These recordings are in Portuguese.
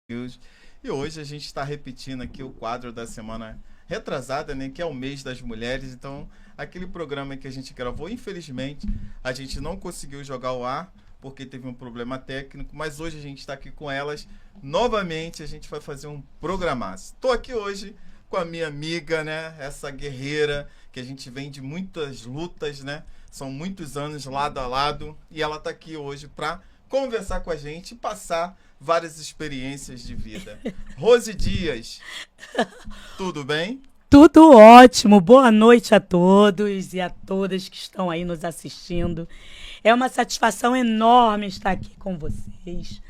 News. E hoje a gente está repetindo aqui o quadro da semana retrasada, né, que é o mês das mulheres. Então, aquele programa que a gente gravou, infelizmente, a gente não conseguiu jogar ao ar porque teve um problema técnico, mas hoje a gente está aqui com elas novamente. A gente vai fazer um programaço. Estou aqui hoje com a minha amiga, né, essa guerreira que a gente vem de muitas lutas, né? São muitos anos lado a lado e ela está aqui hoje para conversar com a gente e passar várias experiências de vida. Rose Dias, tudo bem? Tudo ótimo. Boa noite a todos e a todas que estão aí nos assistindo. É uma satisfação enorme estar aqui com vocês.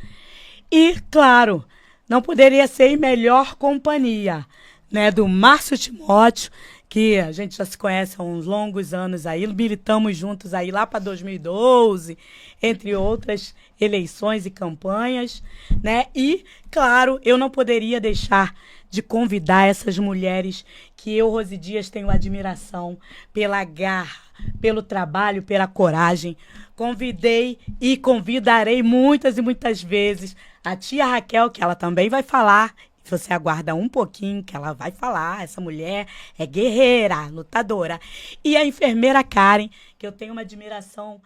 E, claro, não poderia ser em melhor companhia, né, do Márcio Timóteo, que a gente já se conhece há uns longos anos aí, militamos juntos aí lá para 2012, entre outras eleições e campanhas, né? E, claro, eu não poderia deixar de convidar essas mulheres que eu, Rose Dias, tenho admiração pela garra, pelo trabalho, pela coragem. Convidei e convidarei muitas e muitas vezes a tia Raquel, que ela também vai falar. Você aguarda um pouquinho que ela vai falar. Essa mulher é guerreira, lutadora. E a enfermeira Karen, que eu tenho uma admiração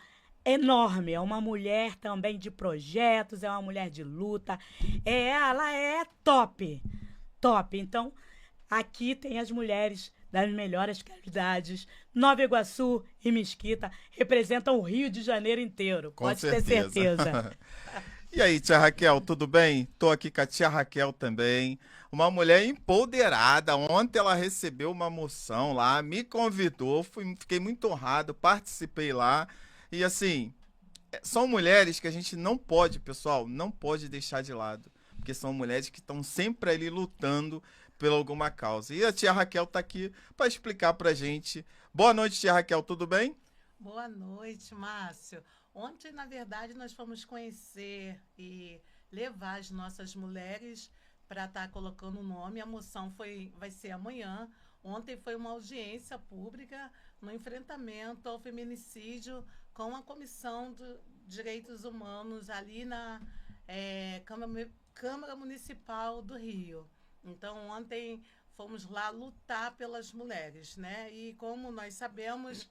enorme. É uma mulher também de projetos, é uma mulher de luta. Ela é top, top. Então, aqui tem as mulheres das melhores qualidades. Nova Iguaçu e Mesquita representam o Rio de Janeiro inteiro. Com Pode certeza. ter certeza. E aí, tia Raquel, tudo bem? Tô aqui com a tia Raquel também. Uma mulher empoderada. Ontem ela recebeu uma moção lá, me convidou, fiquei muito honrado, participei lá. E assim, são mulheres que a gente não pode, pessoal, não pode deixar de lado. Porque são mulheres que estão sempre ali lutando por alguma causa. E a tia Raquel tá aqui para explicar pra gente. Boa noite, tia Raquel, tudo bem? Boa noite, Márcio. Ontem, na verdade, nós fomos conhecer e levar as nossas mulheres para estar colocando o nome. A moção vai ser amanhã. Ontem foi uma audiência pública no enfrentamento ao feminicídio com a Comissão de Direitos Humanos ali na Câmara Municipal do Rio. Então, ontem fomos lá lutar pelas mulheres, né? E como nós sabemos,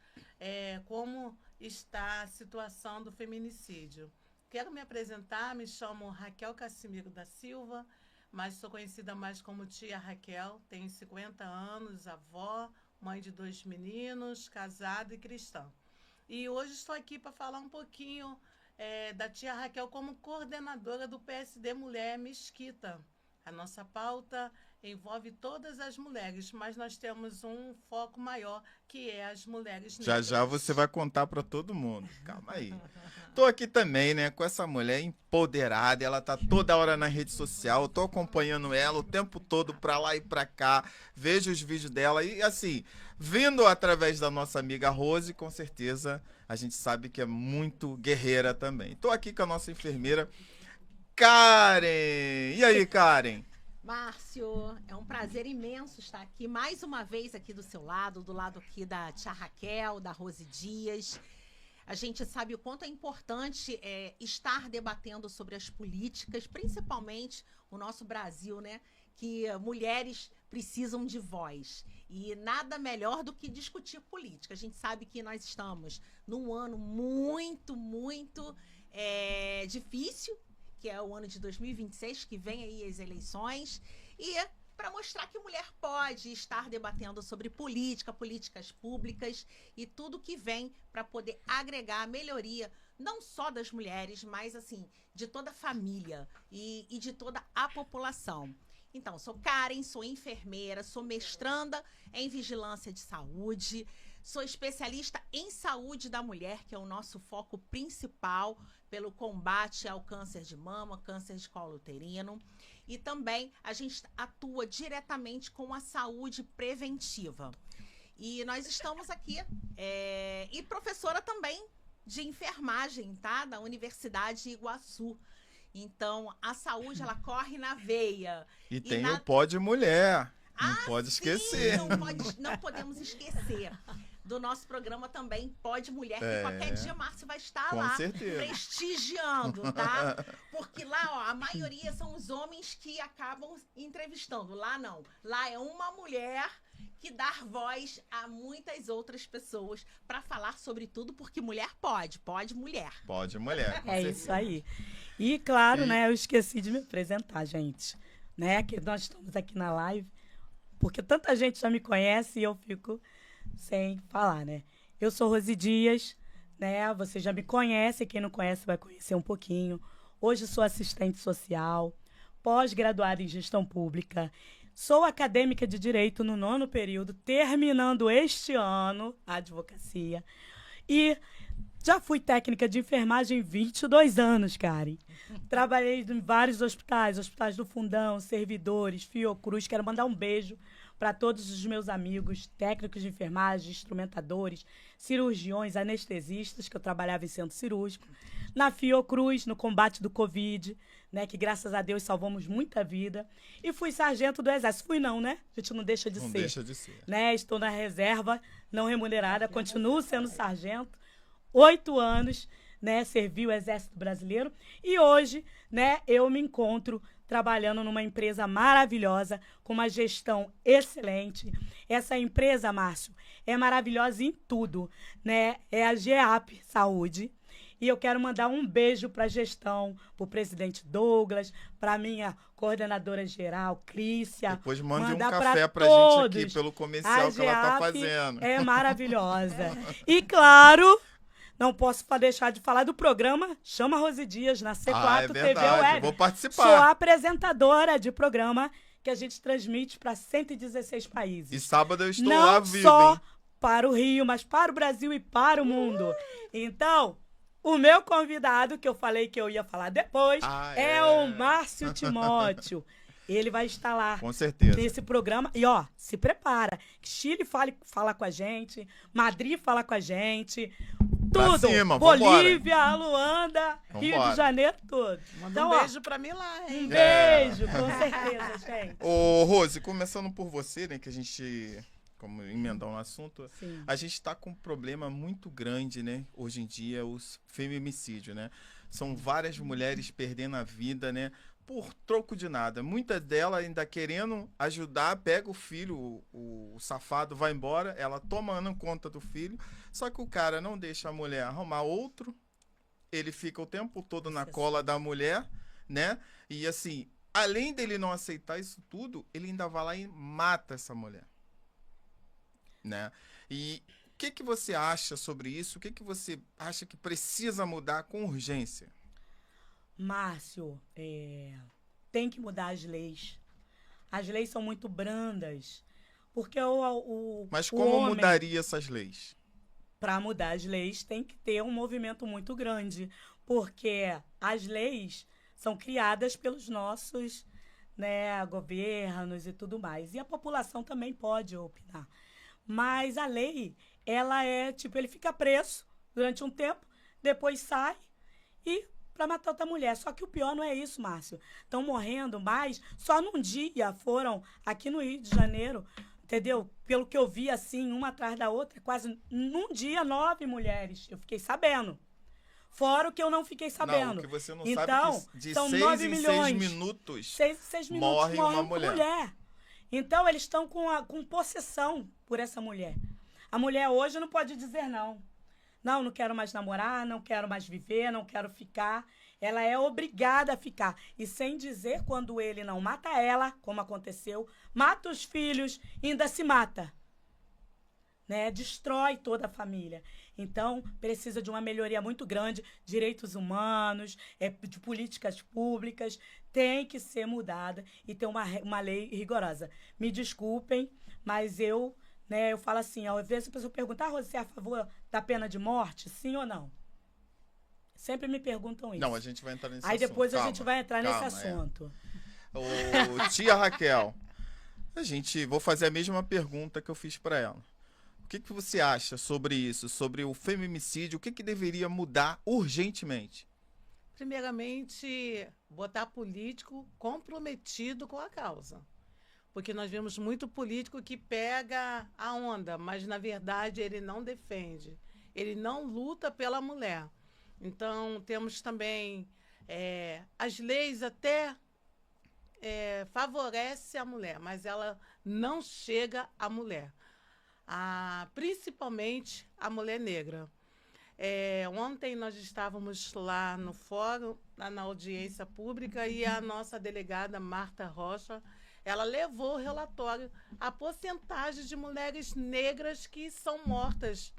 como está a situação do feminicídio. Quero me apresentar, me chamo Raquel Cassimiro da Silva, mas sou conhecida mais como tia Raquel, tenho 50 anos, avó, mãe de 2 meninos, casada e cristã. E hoje estou aqui para falar um pouquinho da tia Raquel como coordenadora do PSD Mulher Mesquita. A nossa pauta envolve todas as mulheres, mas nós temos um foco maior, que é as mulheres negras. Já você vai contar para todo mundo. Calma aí. Tô aqui também, né, com essa mulher empoderada. Ela tá toda hora na rede social. Eu tô acompanhando ela o tempo todo pra lá e pra cá. Vejo os vídeos dela e assim, vindo através da nossa amiga Rose, com certeza a gente sabe que é muito guerreira também. Tô aqui com a nossa enfermeira Karen. E aí, Karen? Márcio, é um prazer imenso estar aqui mais uma vez aqui do lado aqui da tia Raquel, da Rose Dias. A gente sabe o quanto é importante estar debatendo sobre as políticas, principalmente o nosso Brasil, né? Que mulheres precisam de voz. E nada melhor do que discutir política. A gente sabe que nós estamos num ano muito, muito difícil, que é o ano de 2026, que vem aí as eleições, e para mostrar que mulher pode estar debatendo sobre política, políticas públicas e tudo que vem para poder agregar a melhoria, não só das mulheres, mas assim, de toda a família e de toda a população. Então, sou Karen, sou enfermeira, sou mestranda em vigilância de saúde, sou especialista em saúde da mulher, que é o nosso foco principal pelo combate ao câncer de mama, câncer de colo uterino. E também a gente atua diretamente com a saúde preventiva. E nós estamos aqui, e professora também de enfermagem, tá? Da Universidade de Iguaçu. Então, a saúde, ela corre na veia. E tem o Pode Mulher. Não pode Sim, esquecer. não podemos esquecer. do nosso programa também, Pode Mulher, que É. qualquer dia Márcio vai estar Com lá certeza. prestigiando, tá? Porque lá, ó, a maioria são os homens que acabam entrevistando. Lá não. Lá é uma mulher que dá voz a muitas outras pessoas para falar sobre tudo, porque mulher pode mulher. Pode, mulher. com É certeza. isso aí. E claro, E- né, eu esqueci de me apresentar, gente. Né, que nós estamos aqui na live, porque tanta gente já me conhece e eu fico sem falar, né? Eu sou Rose Dias, né? Você já me conhece, quem não conhece vai conhecer um pouquinho. Hoje sou assistente social, pós-graduada em gestão pública. Sou acadêmica de Direito no 9º período, terminando este ano a advocacia. E já fui técnica de enfermagem 22 anos, Karen. Trabalhei em vários hospitais do Fundão, servidores, Fiocruz. Quero mandar um beijo para todos os meus amigos, técnicos de enfermagem, instrumentadores, cirurgiões, anestesistas, que eu trabalhava em centro cirúrgico. Na Fiocruz, no combate do Covid, né, que graças a Deus salvamos muita vida. E fui sargento do Exército. Fui não, né? A gente não deixa de Não ser. deixa de ser. Né? Estou na reserva, não remunerada, continuo sendo sargento. 8 anos, né? Servi o Exército Brasileiro. E hoje, né, eu me encontro trabalhando numa empresa maravilhosa, com uma gestão excelente. Essa empresa, Márcio, é maravilhosa em tudo, né? É a GEAP Saúde. E eu quero mandar um beijo para a gestão, para o presidente Douglas, para a minha coordenadora geral, Clícia. Depois mande um mandar café pra todos. gente aqui pelo comercial que ela tá GEAP fazendo. É maravilhosa. E claro, não posso deixar de falar do programa Chama Rose Dias na C4 é TV verdade. Web. Vou participar. Sou apresentadora de programa que a gente transmite para 116 países. E sábado eu estou Não lá vivo, só hein? para o Rio, mas para o Brasil e para o mundo. Então, o meu convidado, que eu falei que eu ia falar depois, é o Márcio Timóteo. Ele vai estar lá Com certeza. nesse programa. E, ó, se prepara. Chile fala com a gente, Madrid fala com a gente, Pra tudo. cima, vambora. Bolívia, Luanda, Rio Vambora. de Janeiro, tudo. Manda Então, um ó, beijo pra mim lá, hein? um beijo, com certeza, gente. Ô, Rose, começando por você, né, que a gente, como emendar um assunto, Sim. a gente tá com um problema muito grande, né, hoje em dia, os feminicídios, né? São várias mulheres perdendo a vida, né, por troco de nada. Muitas delas ainda querendo ajudar, pega o filho, o safado vai embora, ela tomando conta do filho, só que o cara não deixa a mulher arrumar outro, ele fica o tempo todo na cola da mulher, né? E assim, além dele não aceitar isso tudo, ele ainda vai lá e mata essa mulher, né? E o que você acha sobre isso? O que você acha que precisa mudar com urgência? Márcio, tem que mudar as leis. As leis são muito brandas. Porque Mas o como homem, mudaria essas leis? para mudar as leis, tem que ter um movimento muito grande. Porque as leis são criadas pelos nossos, né, governos e tudo mais. E a população também pode opinar. Mas a lei, ela é, tipo, ele fica preso durante um tempo, depois sai e para matar outra mulher. Só que o pior não é isso, Márcio. Estão morrendo mais. Só num dia foram, aqui no Rio de Janeiro, entendeu? Pelo que eu vi, assim, uma atrás da outra, quase num dia, 9 mulheres. Eu fiquei sabendo. Fora o que eu não fiquei sabendo. Não, o que você não Então, sabe que de são 6 9 em 6 milhões. minutos 6 minutos morre uma com mulher. Então, eles estão com possessão por essa mulher. A mulher hoje não pode dizer não. Não quero mais namorar, não quero mais viver, não quero ficar. Ela é obrigada a ficar. E sem dizer, quando ele não mata ela, como aconteceu, mata os filhos, ainda se mata. Né? Destrói toda a família. Então, precisa de uma melhoria muito grande. Direitos humanos, de políticas públicas, tem que ser mudada e ter uma lei rigorosa. Me desculpem, mas eu falo assim, às vezes a pessoa pergunta, você é a favor da pena de morte? Sim ou não? Sempre me perguntam isso. Não, a gente vai entrar nesse Aí assunto. depois a Calma, gente vai entrar nesse calma, assunto. Ô, tia Raquel, vou fazer a mesma pergunta que eu fiz para ela. O que você acha sobre isso, sobre o feminicídio? O que deveria mudar urgentemente? Primeiramente, botar político comprometido com a causa. Porque nós vemos muito político que pega a onda, mas, na verdade, ele não defende. Ele não luta pela mulher. Então, temos também as leis até favorecem a mulher, mas ela não chega à mulher. Principalmente a mulher negra. Ontem nós estávamos lá no fórum, lá na audiência pública, e a nossa delegada, Marta Rocha, ela levou o relatório, a porcentagem de mulheres negras que são mortas.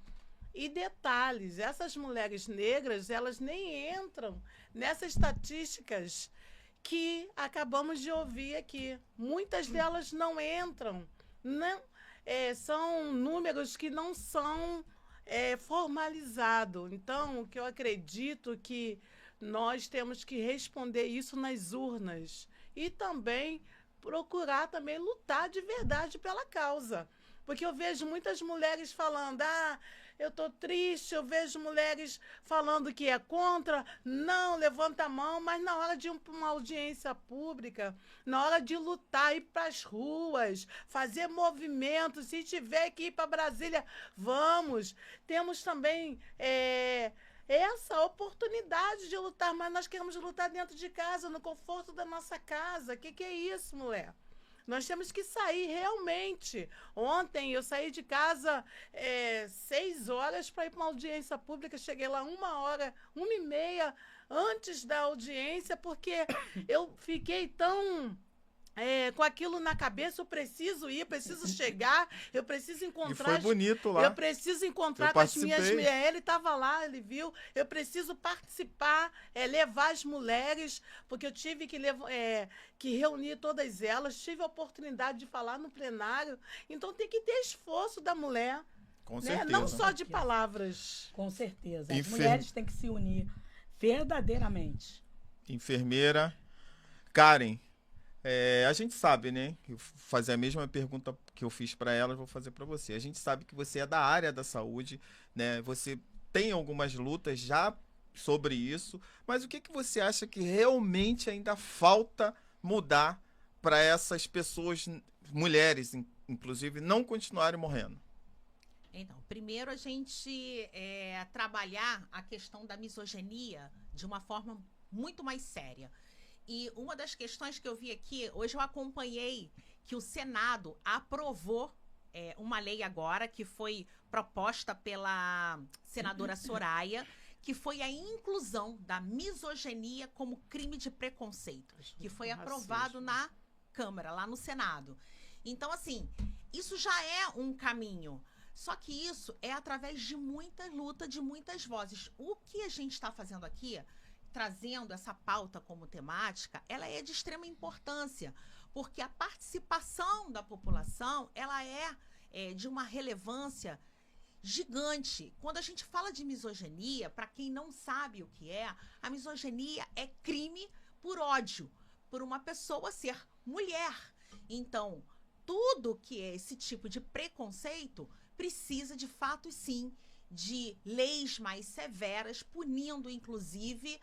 E detalhes, essas mulheres negras, elas nem entram nessas estatísticas que acabamos de ouvir aqui. Muitas delas não entram. Não, são números que não são formalizados. Então, o que eu acredito que nós temos que responder isso nas urnas. E também procurar também lutar de verdade pela causa. Porque eu vejo muitas mulheres falando, eu estou triste, eu vejo mulheres falando que é contra, não, levanta a mão, mas na hora de ir para uma audiência pública, na hora de lutar, ir para as ruas, fazer movimentos, se tiver que ir para Brasília, vamos. Temos também essa oportunidade de lutar, mas nós queremos lutar dentro de casa, no conforto da nossa casa. O que é isso, mulher? Nós temos que sair realmente. Ontem eu saí de casa 6 horas para ir para uma audiência pública. Cheguei lá 1h30 antes da audiência, porque eu fiquei tão com aquilo na cabeça. Eu preciso ir, preciso chegar, eu preciso encontrar. E foi bonito lá. Eu preciso encontrar com as minhas mulheres. Ele estava lá, ele viu. Eu preciso participar, levar as mulheres, porque eu tive que reunir todas elas. Tive a oportunidade de falar no plenário. Então tem que ter esforço da mulher. Com certeza. Não só de palavras. Com certeza. As mulheres têm que se unir verdadeiramente. Enfermeira Karen. A gente sabe, né? Eu vou fazer a mesma pergunta que eu fiz para ela, eu vou fazer para você. A gente sabe que você é da área da saúde, né? Você tem algumas lutas já sobre isso, mas o que você acha que realmente ainda falta mudar para essas pessoas, mulheres, inclusive, não continuarem morrendo? Então, primeiro a gente trabalhar a questão da misoginia de uma forma muito mais séria. E uma das questões que eu vi aqui, hoje eu acompanhei que o Senado aprovou uma lei agora, que foi proposta pela senadora Soraya, que foi a inclusão da misoginia como crime de preconceito, que foi aprovado na Câmara, lá no Senado. Então, assim, isso já é um caminho. Só que isso é através de muita luta, de muitas vozes. O que a gente está fazendo aqui, trazendo essa pauta como temática, ela é de extrema importância, porque a participação da população, ela é de uma relevância gigante. Quando a gente fala de misoginia, para quem não sabe o que é, a misoginia é crime por ódio, por uma pessoa ser mulher. Então, tudo que é esse tipo de preconceito precisa, de fato, sim, de leis mais severas, punindo, inclusive,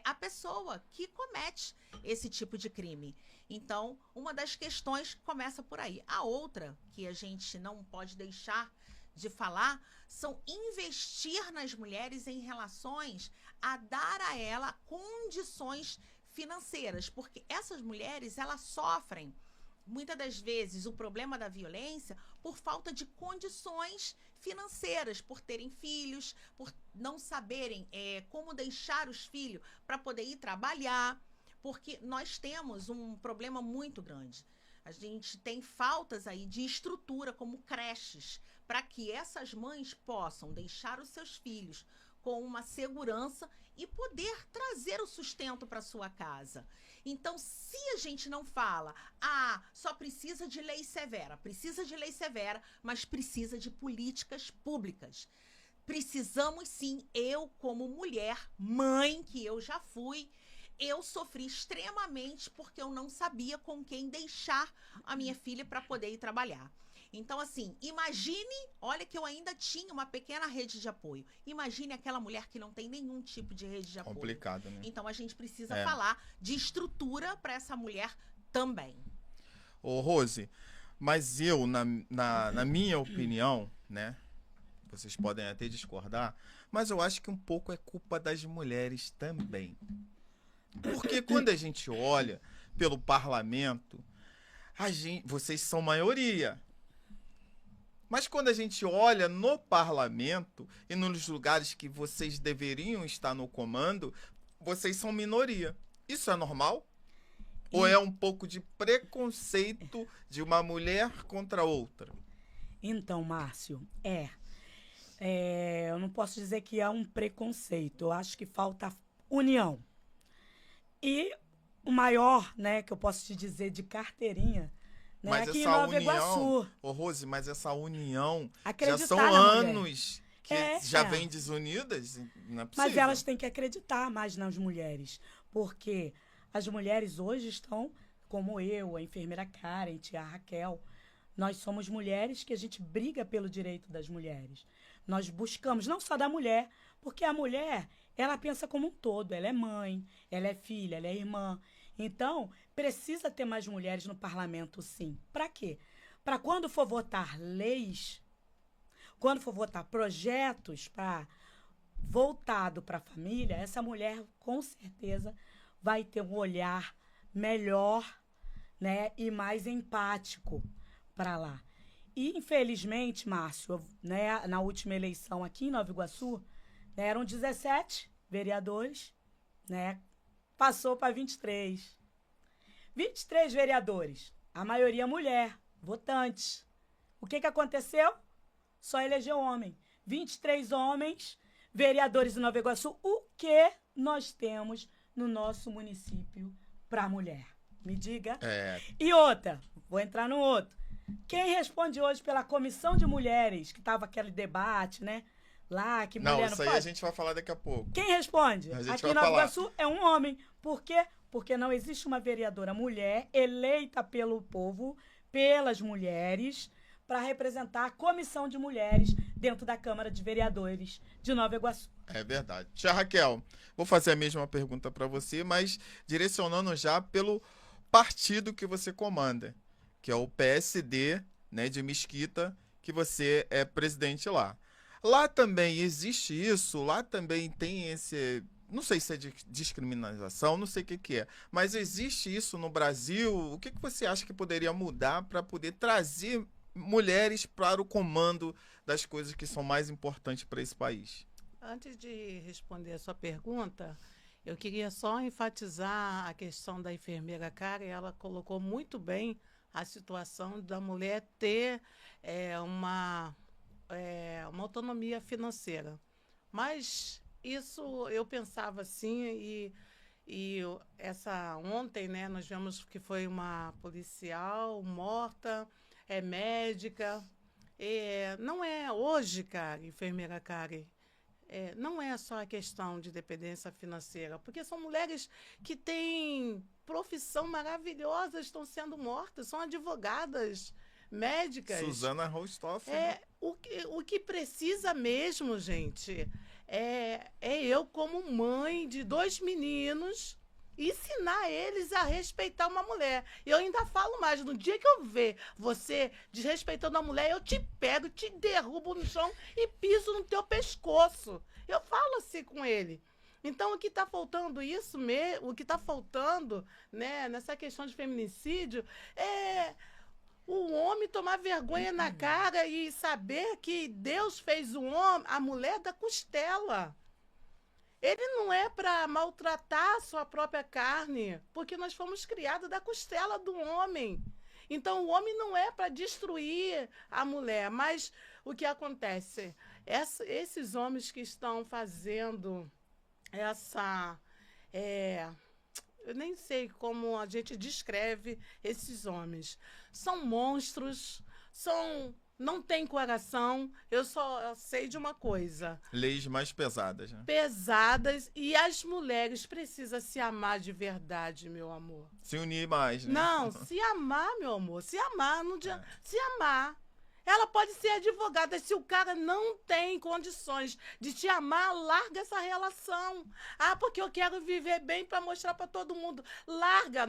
a pessoa que comete esse tipo de crime. Então, uma das questões começa por aí. A outra, que a gente não pode deixar de falar, são investir nas mulheres em relações a dar a ela condições financeiras, porque essas mulheres, elas sofrem, muitas das vezes, o problema da violência por falta de condições financeiras, por terem filhos, por não saberem como deixar os filhos para poder ir trabalhar, porque nós temos um problema muito grande. A gente tem faltas aí de estrutura, como creches, para que essas mães possam deixar os seus filhos com uma segurança e poder trazer o sustento para sua casa. Então, se a gente não fala, só precisa de lei severa, mas precisa de políticas públicas. Precisamos sim, eu como mulher, mãe, que eu já fui, eu sofri extremamente porque eu não sabia com quem deixar a minha filha para poder ir trabalhar. Então, assim, imagine, olha que eu ainda tinha uma pequena rede de apoio. Imagine aquela mulher que não tem nenhum tipo de rede de apoio. Complicado, né? Então, a gente precisa falar de estrutura para essa mulher também. Ô, Rose, mas eu, na minha opinião, né? Vocês podem até discordar, mas eu acho que um pouco é culpa das mulheres também. Porque quando a gente olha pelo parlamento, vocês são maioria. Mas quando a gente olha no parlamento e nos lugares que vocês deveriam estar no comando, vocês são minoria. Isso é normal? Ou é um pouco de preconceito de uma mulher contra outra? Então, Márcio, eu não posso dizer que é um preconceito. Eu acho que falta união. E o maior, né, que eu posso te dizer de carteirinha, né, Mas aqui em essa Nova união, Iguaçu. ô Rose, mas essa união Acreditar já são na mulher. anos que já vêm desunidas, não é possível. Mas elas têm que acreditar mais nas mulheres, porque as mulheres hoje estão, como eu, a enfermeira Karen, tia Raquel, nós somos mulheres que a gente briga pelo direito das mulheres. Nós buscamos, não só da mulher, porque a mulher, ela pensa como um todo, ela é mãe, ela é filha, ela é irmã. Então, precisa ter mais mulheres no parlamento, sim. Para quê? Para quando for votar leis, quando for votar projetos voltado para a família, essa mulher, com certeza, vai ter um olhar melhor, né, e mais empático para lá. E, infelizmente, Márcio, né, na última eleição aqui em Nova Iguaçu, né, eram 17 vereadores, né, passou para 23. 23 vereadores, a maioria mulher, votantes. O que aconteceu? Só elegeu homem. 23 homens, vereadores em Nova Iguaçu. O que nós temos no nosso município para mulher? Me diga. E outra, vou entrar no outro. Quem responde hoje pela comissão de mulheres, que estava aquele debate, né? Lá, que mulher não isso aí pode? a gente vai falar daqui a pouco. Quem responde? A gente Aqui vai em Nova falar. Iguaçu é um homem. Por quê? Porque não existe uma vereadora mulher eleita pelo povo, pelas mulheres, para representar a comissão de mulheres dentro da Câmara de Vereadores de Nova Iguaçu. É verdade. Tia Raquel, vou fazer a mesma pergunta para você, mas direcionando já pelo partido que você comanda, que é o PSD, né, de Mesquita, que você é presidente lá. Lá também existe isso, lá também tem esse... Não sei se é de discriminação, não sei o que é, mas existe isso no Brasil? O que você acha que poderia mudar para poder trazer mulheres para o comando das coisas que são mais importantes para esse país? Antes de responder a sua pergunta, eu queria só enfatizar a questão da enfermeira Karen. Ela colocou muito bem a situação da mulher ter uma autonomia financeira. Mas isso eu pensava assim, e ontem, né, nós vimos que foi uma policial morta, médica. Não é hoje, cara, enfermeira Karen, não é só a questão de dependência financeira, porque são mulheres que têm profissão maravilhosa, estão sendo mortas, são advogadas, médicas. Suzana Rostoff. O que precisa mesmo, gente, é eu, como mãe de 2 meninos, ensinar eles a respeitar uma mulher. Eu ainda falo mais, no dia que eu ver você desrespeitando a mulher, eu te pego, te derrubo no chão e piso no teu pescoço. Eu falo assim com ele. Então, o que está faltando o que está faltando, né, nessa questão de feminicídio é o homem tomar vergonha na cara e saber que Deus fez a mulher da costela. Ele não é para maltratar a sua própria carne, porque nós fomos criados da costela do homem. Então, o homem não é para destruir a mulher. Mas o que acontece? Esses homens que estão fazendo eu nem sei como a gente descreve esses homens. São monstros, não tem coração. Eu só sei de uma coisa. Leis mais pesadas, né? Pesadas. E as mulheres precisam se amar de verdade, meu amor. Se unir mais, né? Não, se amar, meu amor. Se amar. Se amar. Ela pode ser advogada. Se o cara não tem condições de te amar, larga essa relação. Ah, porque eu quero viver bem para mostrar para todo mundo. Larga.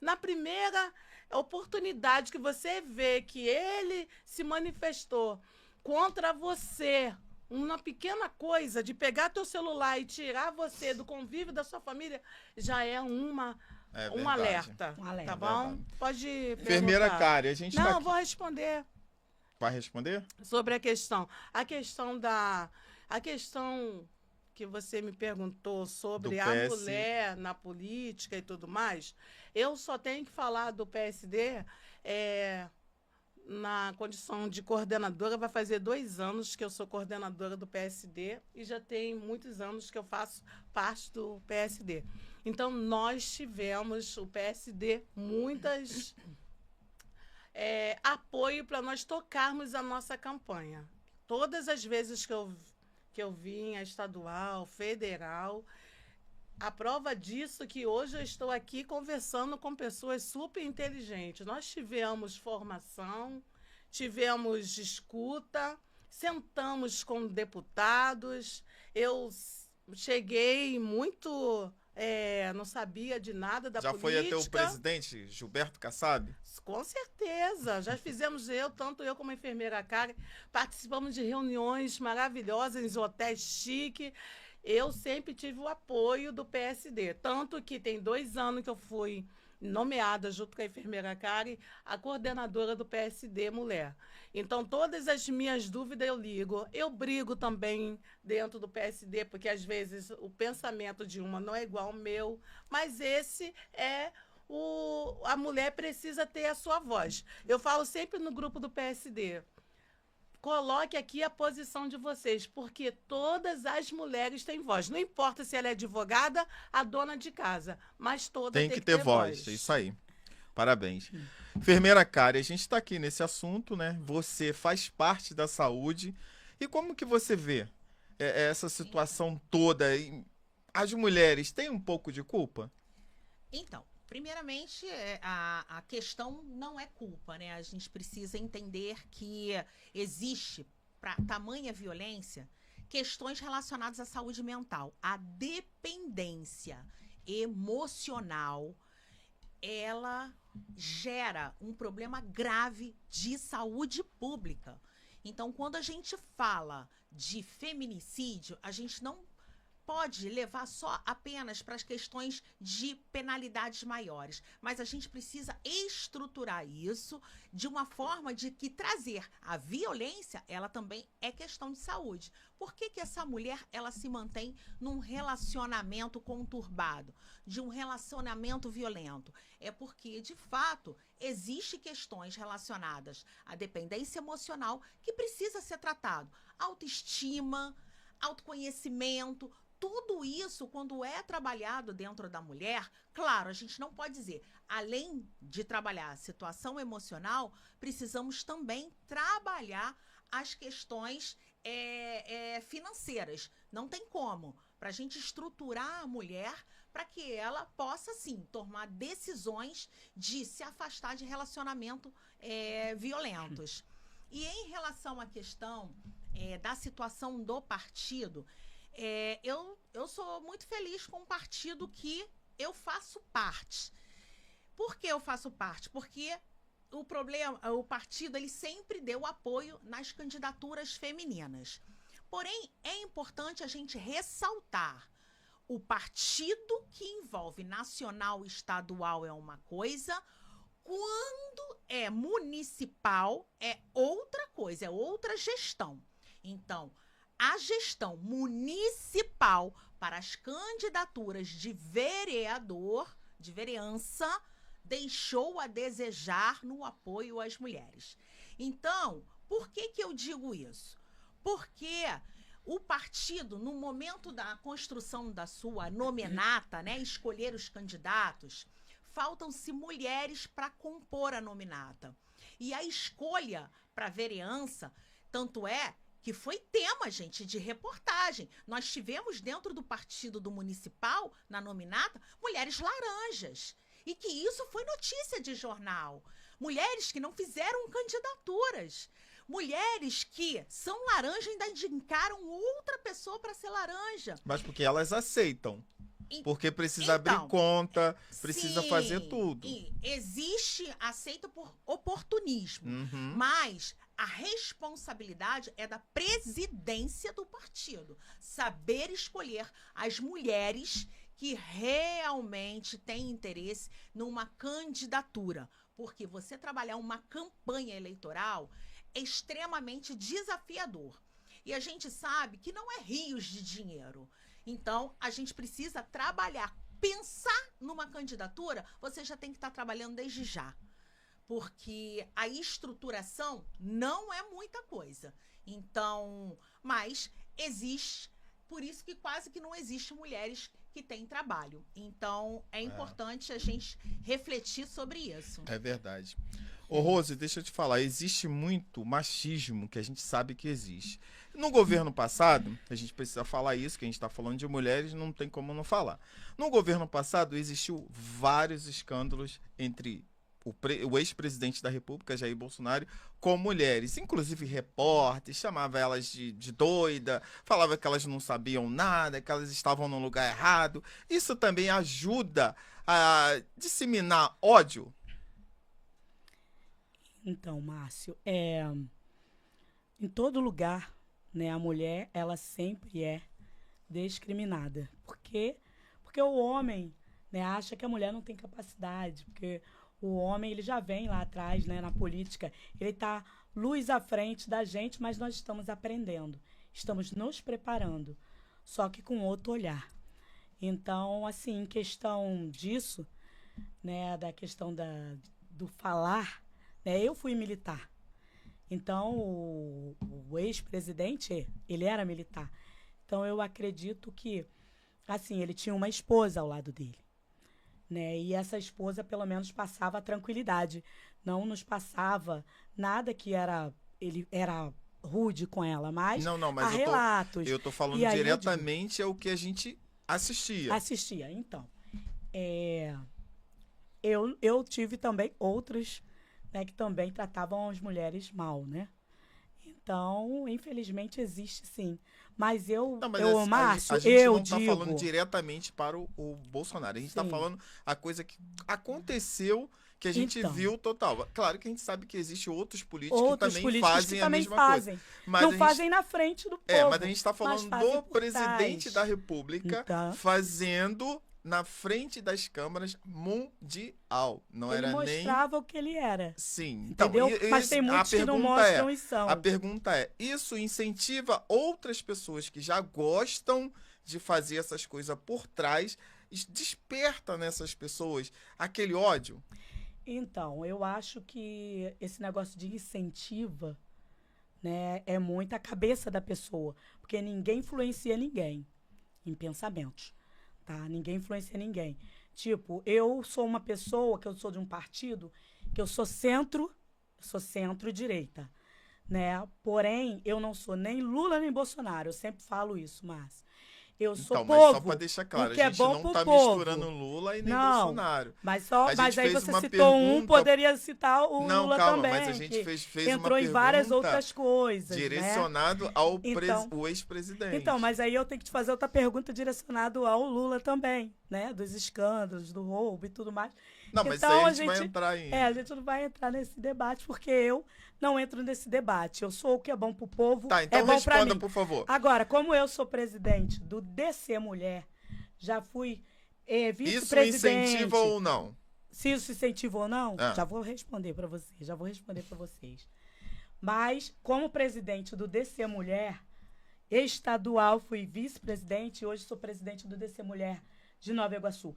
Na primeira oportunidade que você vê que ele se manifestou contra você, uma pequena coisa de pegar teu celular e tirar você do convívio da sua família, já é um verdade. alerta. Um alerta. Tá bom? Verdade. Pode Enfermeira perguntar. Kari, a gente Não, tá... vou responder Vai responder? sobre a questão. A questão que você me perguntou sobre Do a PS. mulher na política e tudo mais, eu só tenho que falar do PSD na condição de coordenadora. Vai fazer 2 anos que eu sou coordenadora do PSD e já tem muitos anos que eu faço parte do PSD. Então, nós tivemos, o PSD, muitas apoio para nós tocarmos a nossa campanha. Todas as vezes que eu vim a estadual, federal, a prova disso é que hoje eu estou aqui conversando com pessoas super inteligentes. Nós tivemos formação, tivemos escuta, sentamos com deputados. Eu cheguei muito... não sabia de nada da Já política. foi até o presidente, Gilberto Kassab? Com certeza. Já fizemos tanto eu como a enfermeira Kari, participamos de reuniões maravilhosas em hotéis chiques. Eu sempre tive o apoio do PSD. Tanto que tem 2 anos que eu fui nomeada, junto com a enfermeira Kari, a coordenadora do PSD Mulher. Então, todas as minhas dúvidas eu ligo. Eu brigo também dentro do PSD, porque às vezes o pensamento de uma não é igual ao meu, mas esse a mulher precisa ter a sua voz. Eu falo sempre no grupo do PSD, coloque aqui a posição de vocês, porque todas as mulheres têm voz. Não importa se ela é advogada, a dona de casa, mas toda Tem que ter voz. É isso aí. Parabéns. Enfermeira Kari, a gente está aqui nesse assunto, né? Você faz parte da saúde. E como que você vê essa situação toda? As mulheres têm um pouco de culpa? Então, primeiramente, a questão não é culpa, né? A gente precisa entender que existe, para tamanha violência, questões relacionadas à saúde mental. A dependência emocional, ela gera um problema grave de saúde pública. Então, quando a gente fala de feminicídio, a gente não pode levar só apenas para as questões de penalidades maiores, mas a gente precisa estruturar isso de uma forma de que trazer a violência, ela também é questão de saúde. Por que essa mulher ela se mantém num relacionamento conturbado, de um relacionamento violento? É porque, de fato, existem questões relacionadas à dependência emocional que precisa ser tratado. Autoestima, autoconhecimento, tudo isso, quando é trabalhado dentro da mulher, claro, a gente não pode dizer, além de trabalhar a situação emocional, precisamos também trabalhar as questões financeiras. Não tem como. Para a gente estruturar a mulher para que ela possa, sim, tomar decisões de se afastar de relacionamentos violentos. E em relação à questão da situação do partido, eu sou muito feliz com o partido que eu faço parte. Por que eu faço parte? Porque o partido ele sempre deu apoio nas candidaturas femininas. Porém, é importante a gente ressaltar: o partido que envolve nacional e estadual é uma coisa, quando é municipal é outra coisa, é outra gestão. Então, a gestão municipal para as candidaturas de vereador, de vereança, deixou a desejar no apoio às mulheres. Então, por que eu digo isso? Porque o partido, no momento da construção da sua nominata, né, escolher os candidatos, faltam-se mulheres para compor a nominata. E a escolha para vereança, tanto é que foi tema, gente, de reportagem. Nós tivemos dentro do partido do municipal, na nominata, mulheres laranjas. E que isso foi notícia de jornal. mulheres que não fizeram candidaturas, mulheres que são laranja e ainda indicaram outra pessoa para ser laranja. Mas porque elas aceitam. Porque precisa Então, abrir conta, precisa sim, fazer tudo. e existe aceito por oportunismo, Uhum. mas a responsabilidade é da presidência do partido. Saber escolher as mulheres que realmente têm interesse numa candidatura. Porque você trabalhar uma campanha eleitoral é extremamente desafiador. E a gente sabe que não é rios de dinheiro. Então, a gente precisa trabalhar. Pensar numa candidatura, você já tem que estar trabalhando desde já. Porque a estruturação não é muita coisa. Então, mas existe, por isso que quase que não existe mulheres que têm trabalho. Então, é importante a gente refletir sobre isso. É verdade. Ô, Rose, deixa eu te falar, existe muito machismo que a gente sabe que existe. No governo passado, a gente precisa falar isso, que a gente está falando de mulheres, não tem como não falar. No governo passado, existiu vários escândalos entre o ex-presidente da República, Jair Bolsonaro, com mulheres, inclusive repórteres, chamava elas de doida, falava que elas não sabiam nada, que elas estavam no lugar errado. Isso também ajuda a disseminar ódio. Então, Márcio, em todo lugar, né, a mulher, ela sempre é discriminada. Porque o homem, né, acha que a mulher não tem capacidade, porque o homem, ele já vem lá atrás, né, na política, ele está luz à frente da gente, mas nós estamos aprendendo, estamos nos preparando, só que com outro olhar. Então, assim, em questão disso, né, da questão do falar, né, eu fui militar. Então, o ex-presidente, ele era militar. Então, eu acredito que, assim, ele tinha uma esposa ao lado dele, né? E essa esposa, pelo menos, passava a tranquilidade. Não nos passava nada que ele era rude com ela, mas, Não, há relatos. eu tô falando E aí, diretamente ao que a gente assistia. Assistia. Então, eu tive também outros, né, que também tratavam as mulheres mal, né? Então, infelizmente, existe sim. Mas Márcio, a gente eu não está digo... falando diretamente para o Bolsonaro. A gente está Sim. falando a coisa que aconteceu, que a gente Então. viu total. Claro que a gente sabe que existem outros políticos Outros que também políticos fazem que a também mesma fazem. coisa. Mas Não a gente- fazem na frente do povo. mas a gente está falando fazem do por presidente trás. da República Então. fazendo na frente das câmaras mundial. Não Ele era nem... mostrava o que ele era. Sim. Então, Entendeu? Mas tem muitos que não mostram e são. A pergunta é, isso incentiva outras pessoas que já gostam de fazer essas coisas por trás, desperta nessas pessoas aquele ódio? Então, eu acho que esse negócio de incentiva, né, é muito a cabeça da pessoa. Porque ninguém influencia ninguém em pensamentos. Tá? Ninguém influencia ninguém. Tipo, eu sou uma pessoa, que eu sou de um partido, que eu sou centro-direita, né? Porém, eu não sou nem Lula nem Bolsonaro. Eu sempre falo isso, Márcio. Eu sou Então, povo. mas só para deixar claro, o que a é gente bom não pro está povo. misturando Lula e nem Não, Bolsonaro. Mas A gente aí fez você uma citou um, pergunta- poderia citar o Não, Lula calma, também. mas a gente que fez uma entrou em várias pergunta outras coisas, né? direcionado ao Então- o ex-presidente. Então, mas aí eu tenho que te fazer outra pergunta direcionada ao Lula também, né? Dos escândalos, do roubo e tudo mais. Não, mas então, aí a gente vai entrar em... a gente não vai entrar nesse debate, porque eu não entro nesse debate. Eu sou o que é bom pro povo, Tá, então é bom pra responda, mim. por favor. Agora, como eu sou presidente do DC Mulher, já fui Isso vice-presidente. incentiva ou não? Se isso incentiva ou não, Ah. já vou responder para vocês. Mas, como presidente do DC Mulher estadual, fui vice-presidente e hoje sou presidente do DC Mulher de Nova Iguaçu.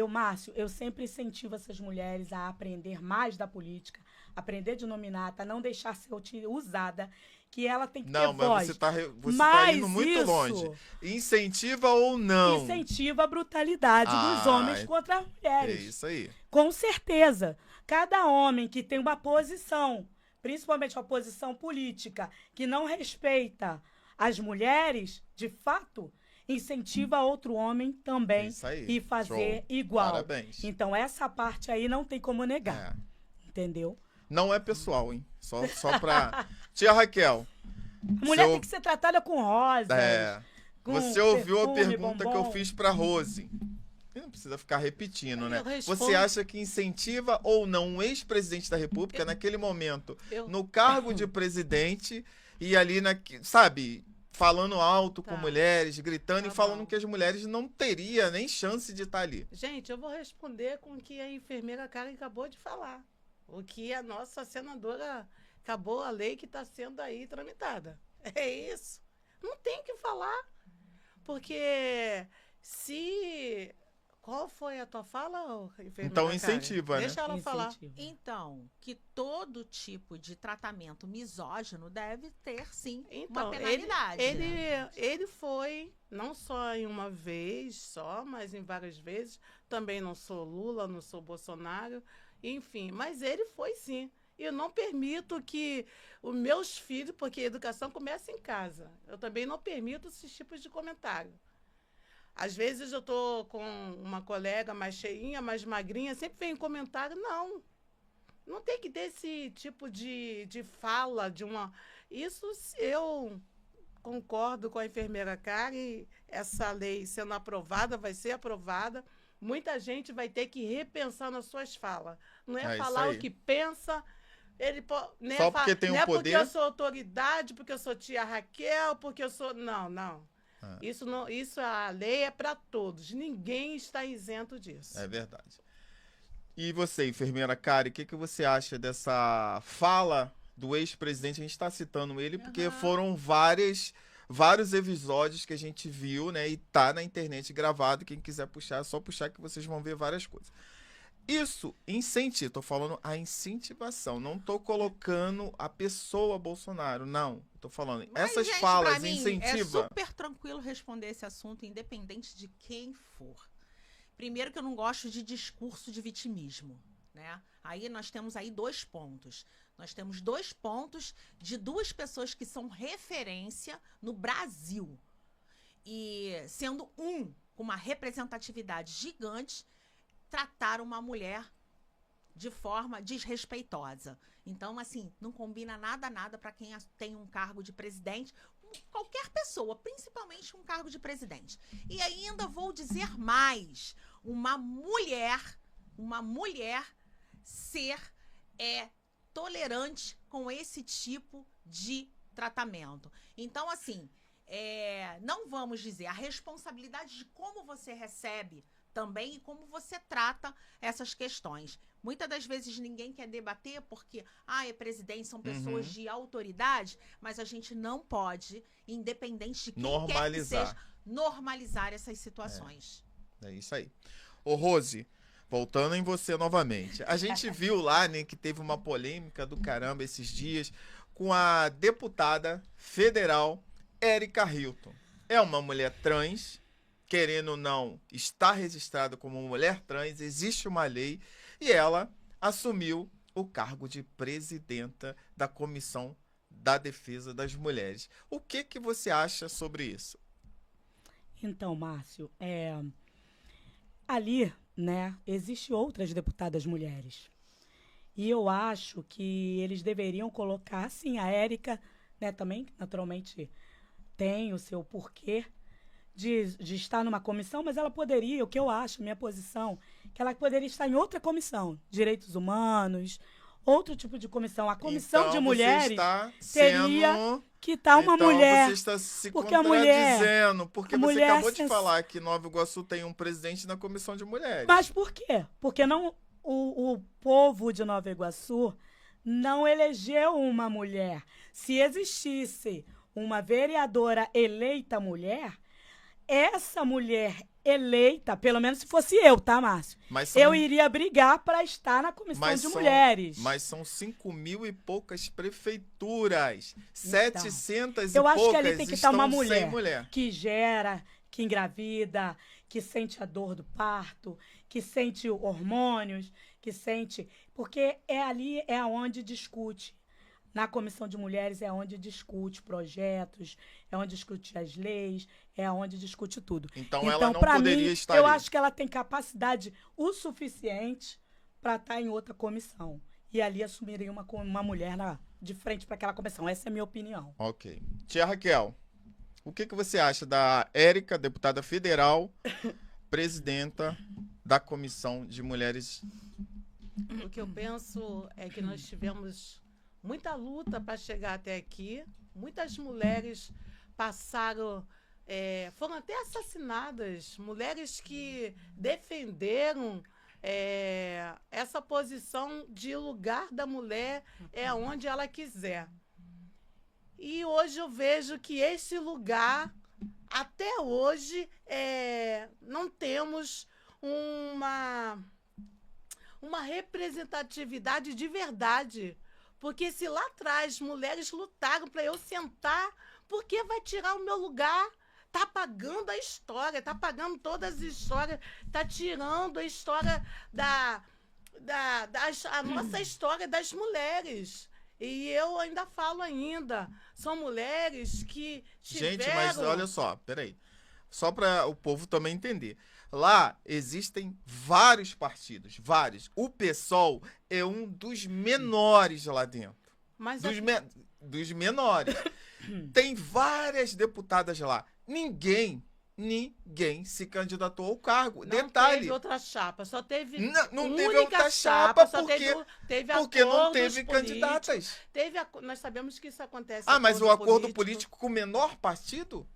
Márcio, eu sempre incentivo essas mulheres a aprender mais da política, aprender de nominata, não deixar ser usada, que ela tem que ter Não, voz. mas você tá Mas indo muito isso longe. Incentiva ou não? incentiva a brutalidade dos homens contra as É mulheres. isso aí. Com certeza. Cada homem que tem uma posição, principalmente uma posição política, que não respeita as mulheres, de fato, incentiva outro homem também Isso aí. e fazer Show. igual. Parabéns. Então, essa parte aí não tem como negar. É. Entendeu? Não é pessoal, hein? Só pra... Tia Raquel. A mulher seu- tem que ser tratada com rosas. É, com você ouviu a perfume, pergunta que eu bombom. fiz pra Rose. E não precisa ficar repetindo, né? Eu respondo. Você acha que incentiva ou não um ex-presidente da República, naquele momento, Eu- no cargo de presidente, e ali, sabe, falando alto com Tá. mulheres, gritando Tá e falando bom. que as mulheres não teriam nem chance de estar ali? Gente, eu vou responder com o que a enfermeira Karen acabou de falar. O que a nossa senadora acabou a lei que está sendo aí tramitada. É isso. Não tem o que falar. Porque se... Qual foi a tua fala, enfermeira Então Karen? incentiva, né? Deixa ela falar. Incentivo. Então, que todo tipo de tratamento misógino deve ter, sim, Então, uma penalidade. ele foi, não só em uma vez só, mas em várias vezes. Também não sou Lula, não sou Bolsonaro, enfim. Mas ele foi sim. E eu não permito que os meus filhos, porque a educação começa em casa, eu também não permito esses tipos de comentário. Às vezes eu estou com uma colega mais cheinha, mais magrinha, sempre vem um comentário. Não tem que ter esse tipo de fala, de uma... Isso eu concordo com a enfermeira Karen, essa lei sendo aprovada, vai ser aprovada. Muita gente vai ter que repensar nas suas falas. Não é É isso falar aí. o que pensa... Não é Só porque tem não um é poder? porque eu sou autoridade, porque eu sou tia Raquel, porque eu sou... Não. Ah. Isso a lei é para todos. Ninguém está isento disso. É verdade. E você, enfermeira Kari, o que você acha dessa fala do ex-presidente? A gente está citando ele porque foram vários episódios que a gente viu, né? E tá na internet gravado. Quem quiser puxar, é só puxar que vocês vão ver várias coisas. Isso incentiva, tô falando a incentivação, não tô colocando a pessoa Bolsonaro, não. Tô falando, Mas, essas gente, falas pra mim, incentiva. É super tranquilo responder esse assunto, independente de quem for. Primeiro que eu não gosto de discurso de vitimismo, né? Aí nós temos aí 2 pontos. Nós temos 2 pontos de 2 pessoas que são referência no Brasil. E sendo com uma representatividade gigante, tratar uma mulher de forma desrespeitosa. Então, assim, não combina nada para quem tem um cargo de presidente, qualquer pessoa, principalmente um cargo de presidente. E ainda vou dizer mais, uma mulher ser tolerante com esse tipo de tratamento. Então, assim, não vamos dizer a responsabilidade de como você recebe também e como você trata essas questões. Muitas das vezes ninguém quer debater porque, é presidente, são pessoas de autoridade, mas a gente não pode, independente de quem quer que seja, normalizar essas situações. É isso aí. Ô, Rose, voltando em você novamente. A gente viu lá, né, que teve uma polêmica do caramba esses dias com a deputada federal Érica Hilton. É uma mulher trans, querendo ou não, está registrada como mulher trans, existe uma lei, e ela assumiu o cargo de presidenta da Comissão da Defesa das Mulheres. O que você acha sobre isso? Então, Márcio, ali, né, existem outras deputadas mulheres. E eu acho que eles deveriam colocar, sim, a Érica, né, também, naturalmente, tem o seu porquê de estar numa comissão, mas ela poderia, o que eu acho, minha posição, que ela poderia estar em outra comissão, direitos humanos, outro tipo de comissão. A comissão de mulheres teria que estar uma mulher. Você está se porque contradizendo, porque você mulher acabou de falar que Nova Iguaçu tem um presidente na comissão de mulheres. Mas por quê? Porque não, o povo de Nova Iguaçu não elegeu uma mulher. Se existisse uma vereadora eleita mulher, essa mulher eleita, pelo menos se fosse eu, tá, Márcio? Eu iria brigar para estar na comissão de mulheres. Mas são 5.000 e poucas prefeituras. Então, 700 eu e acho poucas que ali tem que estar uma mulher que gera, que engravida, que sente a dor do parto, que sente hormônios, que sente... Porque ali é onde discute. Na comissão de mulheres é onde discute projetos, é onde discute as leis, é onde discute tudo. Então ela não poderia mim, estar eu ali. acho que ela tem capacidade o suficiente para estar em outra comissão. e ali assumiria uma mulher de frente para aquela comissão. Essa é a minha opinião. Ok. Tia Raquel, o que você acha da Érica, deputada federal, presidenta da Comissão de Mulheres? O que eu penso é que nós tivemos muita luta para chegar até aqui. Muitas mulheres passaram, foram até assassinadas. Mulheres que defenderam essa posição de lugar da mulher onde ela quiser. E hoje eu vejo que esse lugar, até hoje, não temos uma representatividade de verdade. Porque se lá atrás mulheres lutaram para eu sentar, por que vai tirar o meu lugar? Está apagando a história, está apagando todas as histórias, está tirando a história a nossa história das mulheres. E eu ainda falo ainda, são mulheres que tiveram... Gente, mas olha só, peraí. Só para o povo também entender. Lá existem vários partidos, vários. O PSOL é um dos menores lá dentro. Mas dos menores. Tem várias deputadas lá. Ninguém se candidatou ao cargo. não Detalhe. teve outra chapa, só teve Não teve única outra chapa só porque não acordos teve políticos. candidatas. Nós sabemos que isso acontece. Mas o acordo político com o menor partido?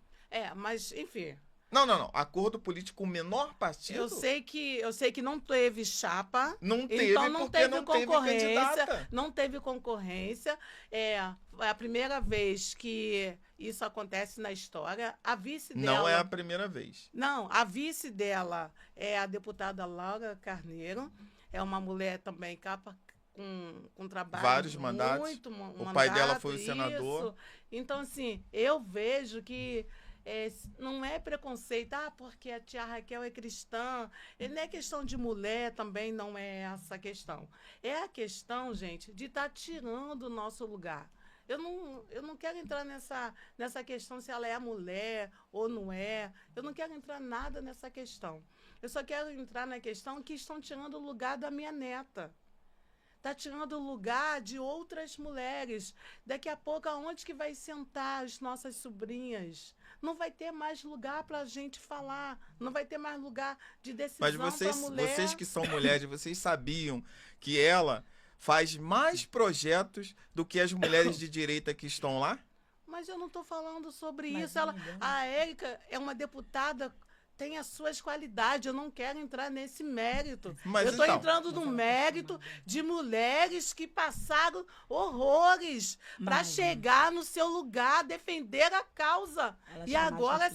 Mas, enfim... Não. Acordo político com o menor partido? Eu sei que não teve chapa. Não teve, então não porque teve não teve candidata. Não teve concorrência. É a primeira vez que isso acontece na história. A vice dela... Não é a primeira vez. Não, a vice dela é a deputada Laura Carneiro. É uma mulher também com trabalho. Vários mandatos. Muito o pai dela foi o senador. Isso. Então, assim, eu vejo que não é preconceito, porque a tia Raquel é cristã. Não é questão de mulher, também não é essa questão. É a questão, gente, de estar tirando o nosso lugar. Eu não quero entrar nessa questão se ela é mulher ou não é. Eu não quero entrar nada nessa questão. Eu só quero entrar na questão que estão tirando o lugar da minha neta. Está tirando o lugar de outras mulheres. Daqui a pouco, aonde que vai sentar as nossas sobrinhas? Não vai ter mais lugar para a gente falar. Não vai ter mais lugar de decisão para a mulher. Vocês que são mulheres, vocês sabiam que ela faz mais projetos do que as mulheres de direita que estão lá? Mas eu não estou falando sobre Mas isso. A Érica é uma deputada... tem as suas qualidades, eu não quero entrar nesse mérito. Mas eu estou então, entrando no mérito de mulheres que passaram horrores para chegar no seu lugar, defender a causa. E agora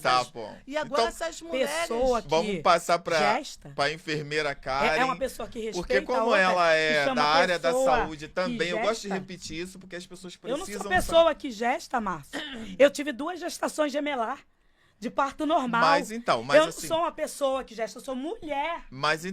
essas mulheres... Vamos passar para a enfermeira Karen. É uma pessoa que respeita. Porque como ela é da área da saúde também, eu gosto de repetir isso, porque as pessoas precisam... Eu não sou pessoa que gesta, Márcio. Eu tive 2 gestações gemelar. De parto normal. Mas eu não sou uma pessoa que gesta, eu sou mulher. Mas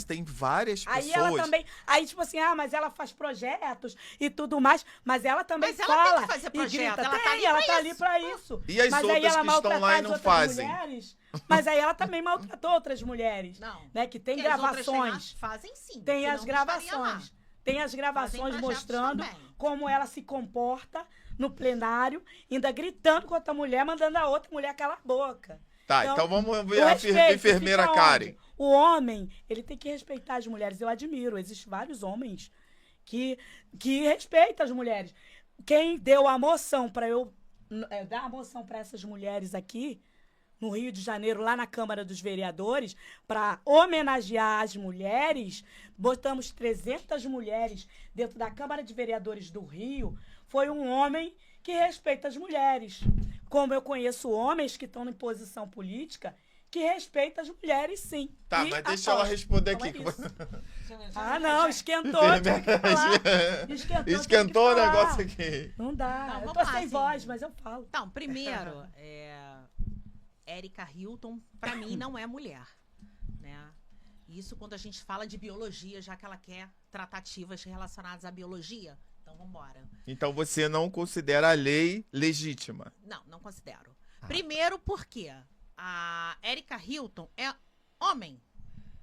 tem várias pessoas... Aí ela também... Aí, tipo assim, mas ela faz projetos e tudo mais, mas ela também fala. Ela tem que fazer projeto, ela tá ali pra isso. E as mas outras aí ela que estão lá e não fazem? Mulheres, mas aí ela também maltratou outras mulheres. Não. Né, que tem gravações. Fazem sim. Tem as gravações. Tem as gravações mostrando como ela se comporta no plenário, ainda gritando com outra mulher, mandando a outra mulher calar a boca. Tá, então vamos ver a enfermeira Karen. O homem, ele tem que respeitar as mulheres. Eu admiro, existem vários homens que respeitam as mulheres. Quem deu a moção para eu dar a moção para essas mulheres aqui, no Rio de Janeiro, lá na Câmara dos Vereadores, para homenagear as mulheres, botamos 300 mulheres dentro da Câmara de Vereadores do Rio, foi um homem que respeita as mulheres. Como eu conheço homens que estão em posição política, que respeitam as mulheres, sim. Tá, mas deixa ela responder aqui. Não, esquentou. Esquentou o negócio aqui. Não dá. Eu tô sem voz, mas eu falo. Então, primeiro, Érica Hilton, para mim, não é mulher, né? Isso quando a gente fala de biologia, já que ela quer tratativas relacionadas à biologia. Então, vamos embora. Então, você não considera a lei legítima? Não considero. Primeiro porque a Érica Hilton é homem,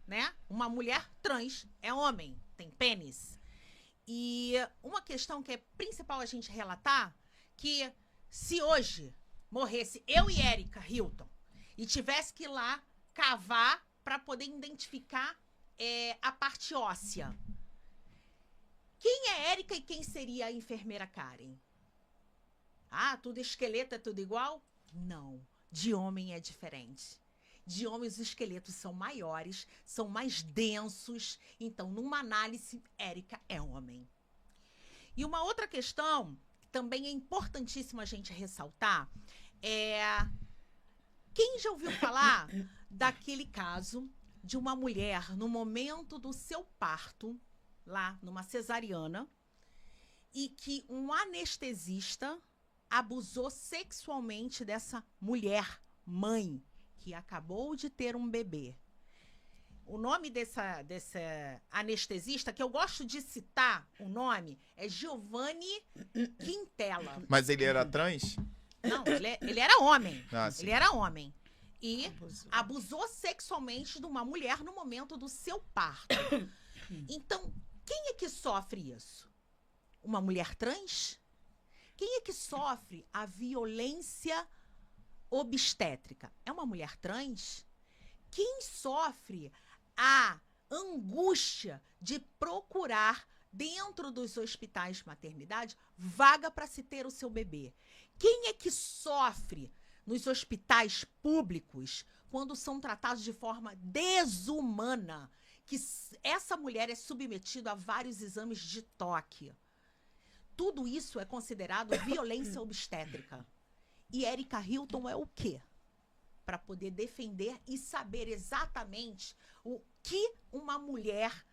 né? Uma mulher trans é homem, tem pênis. E uma questão que é principal a gente relatar, que se hoje morresse eu e Érica Hilton e tivesse que ir lá cavar para poder identificar a parte óssea, quem é Érica e quem seria a enfermeira Karen? Ah, tudo esqueleto é tudo igual? Não. De homem é diferente. De homem os esqueletos são maiores, são mais densos. Então, numa análise, Érica é homem. E uma outra questão, que também é importantíssima a gente ressaltar, quem já ouviu falar daquele caso de uma mulher, no momento do seu parto, lá numa cesariana, e que um anestesista abusou sexualmente dessa mulher, mãe, que acabou de ter um bebê. O nome desse anestesista, que eu gosto de citar o nome, é Giovanni Quintela. Mas ele era trans? Não, ele era homem. Ah, sim. Ele era homem. E abusou sexualmente de uma mulher no momento do seu parto. Então, quem é que sofre isso? Uma mulher trans? Quem é que sofre a violência obstétrica? É uma mulher trans? Quem sofre a angústia de procurar, dentro dos hospitais de maternidade, vaga para se ter o seu bebê? Quem é que sofre nos hospitais públicos quando são tratados de forma desumana? Que essa mulher é submetida a vários exames de toque. Tudo isso é considerado violência obstétrica. E Érica Hilton é o quê? Para poder defender e saber exatamente o que uma mulher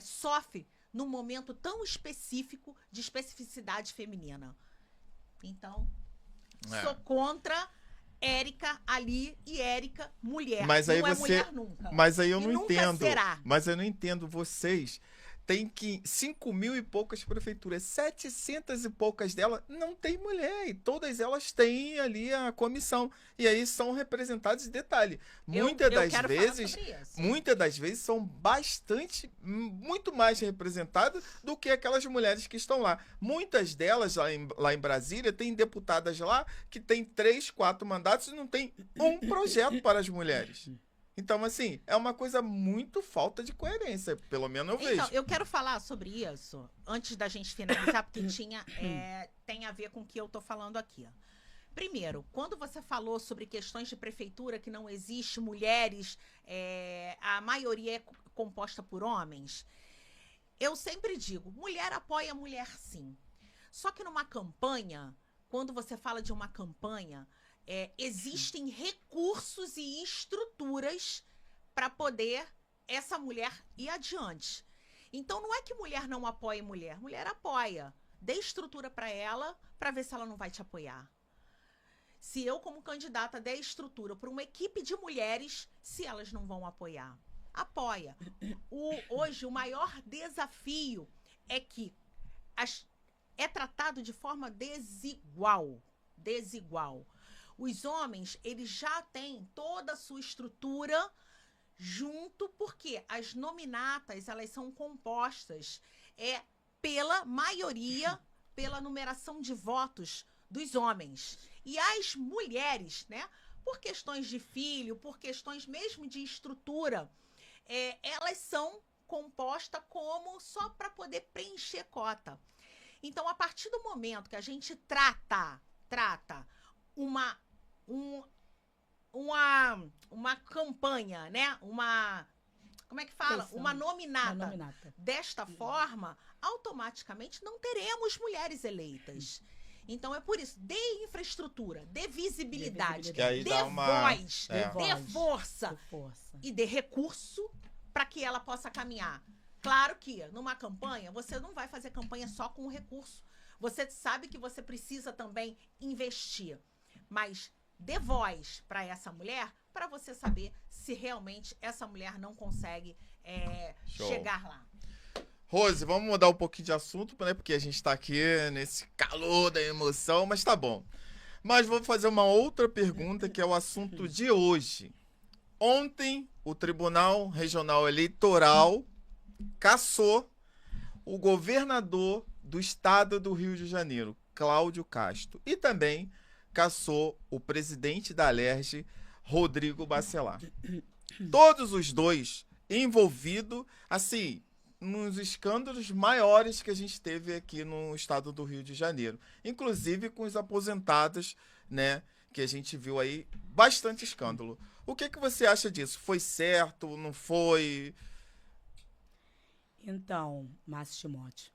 sofre num momento tão específico de especificidade feminina. Então, sou contra Érica ali e Érica mulher. Mas aí não é você, mulher nunca. mas aí eu E não nunca entendo. será. Mas eu não entendo vocês. Tem 5.000 e poucas prefeituras, 700 e poucas delas não tem mulher, e todas elas têm ali a comissão, e aí são representadas, detalhe, muitas das vezes são muito mais representadas do que aquelas mulheres que estão lá. Muitas delas lá em Brasília tem deputadas lá que tem 3, 4 mandatos e não tem um projeto para as mulheres. Então, assim, é uma coisa muito falta de coerência, pelo menos eu vejo. Então, eu quero falar sobre isso, antes da gente finalizar, porque tem a ver com o que eu tô falando aqui. Primeiro, quando você falou sobre questões de prefeitura que não existe mulheres, a maioria é composta por homens, eu sempre digo, mulher apoia mulher sim. Só que numa campanha, quando você fala de uma campanha, existem recursos e estruturas para poder essa mulher ir adiante. Então, não é que mulher não apoie mulher. Mulher apoia. Dê estrutura para ela, para ver se ela não vai te apoiar. Se eu, como candidata, der estrutura para uma equipe de mulheres, se elas não vão apoiar. Apoia. Hoje, o maior desafio é que é tratado de forma desigual. Desigual. Os homens, eles já têm toda a sua estrutura junto, porque as nominatas, elas são compostas pela maioria, pela numeração de votos dos homens. E as mulheres, né, por questões de filho, por questões mesmo de estrutura, elas são compostas como só para poder preencher cota. Então, a partir do momento que a gente trata uma campanha, né? Como é que fala? Uma nominata. Desta forma, automaticamente não teremos mulheres eleitas. Então é por isso, dê infraestrutura, dê visibilidade, dê voz, dê força e dê recurso para que ela possa caminhar. Claro que numa campanha, você não vai fazer campanha só com o recurso. Você sabe que você precisa também investir. Mas dê voz para essa mulher, para você saber se realmente essa mulher não consegue chegar lá. Rose, vamos mudar um pouquinho de assunto, né? Porque a gente tá aqui nesse calor da emoção, mas tá bom. Mas vou fazer uma outra pergunta, que é o assunto de hoje. Ontem, o Tribunal Regional Eleitoral cassou o governador do estado do Rio de Janeiro, Cláudio Castro, e também caçou o presidente da Alerj, Rodrigo Bacelar. Todos os dois envolvidos, assim, nos escândalos maiores que a gente teve aqui no estado do Rio de Janeiro. Inclusive com os aposentados, né? Que a gente viu aí bastante escândalo. O que você acha disso? Foi certo? Não foi? Então, Márcio Timóteo,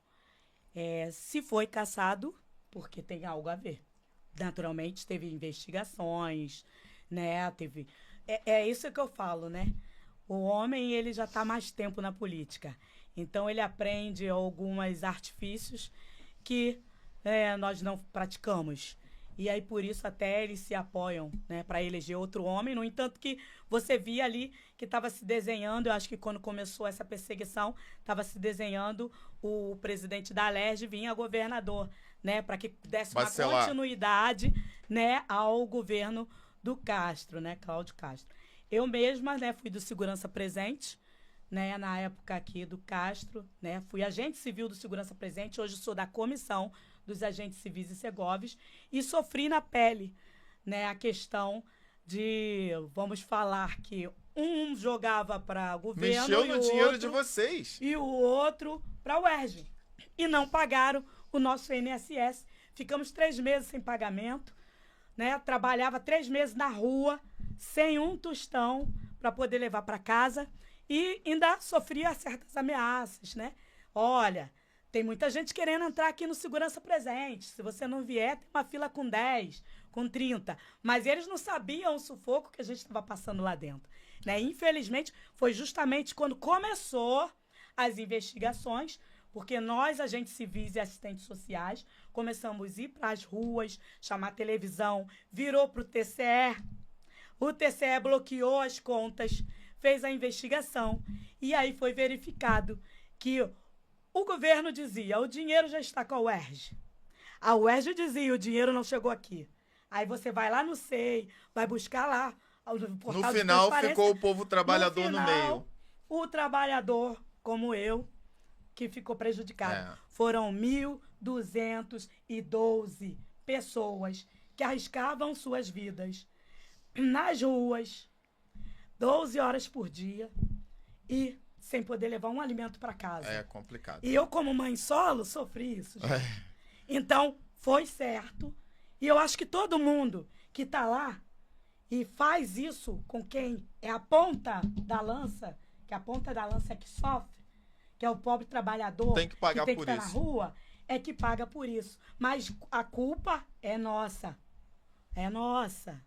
se foi caçado, porque tem algo a ver. Naturalmente, teve investigações, né? É isso que eu falo, né? O homem, ele já está mais tempo na política. Então, ele aprende alguns artifícios que nós não praticamos. E aí, por isso, até eles se apoiam, né, para eleger outro homem. No entanto, que você via ali que estava se desenhando, eu acho que quando começou essa perseguição, estava se desenhando o presidente da Alerj vinha governador, né, para que desse uma Bacelar. continuidade, né, ao governo do Castro, né, Cláudio Castro. Eu mesma, né, fui do Segurança Presente, né, na época aqui do Castro, né, fui agente civil do Segurança Presente, hoje sou da comissão dos agentes civis e segoves, e sofri na pele, né, a questão de, vamos falar que um jogava para governo Mexeu e no o dinheiro outro, de vocês. e o outro para o UERJ. E não pagaram o nosso INSS. Ficamos 3 meses sem pagamento, né? Trabalhava 3 meses na rua, sem um tostão para poder levar para casa e ainda sofria certas ameaças, né? Olha, tem muita gente querendo entrar aqui no Segurança Presente. Se você não vier, tem uma fila com 10, com 30. Mas eles não sabiam o sufoco que a gente estava passando lá dentro, né? Infelizmente, foi justamente quando começou as investigações, porque nós, agentes civis e assistentes sociais, começamos a ir para as ruas, chamar a televisão, virou para o TCE. O TCE bloqueou as contas, fez a investigação e aí foi verificado que o governo dizia, o dinheiro já está com a UERJ. A UERJ dizia, o dinheiro não chegou aqui. Aí você vai lá no SEI, vai buscar lá no portal No de final, transparência. ficou o povo trabalhador no final, meio. O trabalhador, como eu, que ficou prejudicado. É. Foram 1.212 pessoas que arriscavam suas vidas nas ruas, 12 horas por dia e sem poder levar um alimento para casa. É complicado. E eu, como mãe solo, sofri isso. Gente. Então, foi certo. E eu acho que todo mundo que está lá e faz isso com quem é a ponta da lança, que a ponta da lança é que sofre, que é o pobre trabalhador Tem que pagar tem por que estar isso. na rua, é que paga por isso. Mas a culpa é nossa. É nossa.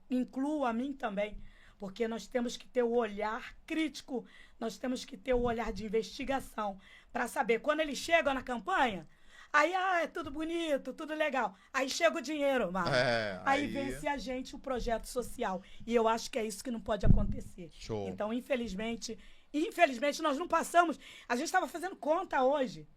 Incluo a mim também. Porque nós temos que ter o olhar crítico, nós temos que ter o olhar de investigação para saber. Quando eles chegam na campanha, aí é tudo bonito, tudo legal. Aí chega o dinheiro, Marcos. Aí vence a gente o projeto social. E eu acho que é isso que não pode acontecer. Show. Então, infelizmente, nós não passamos. A gente estava fazendo conta hoje.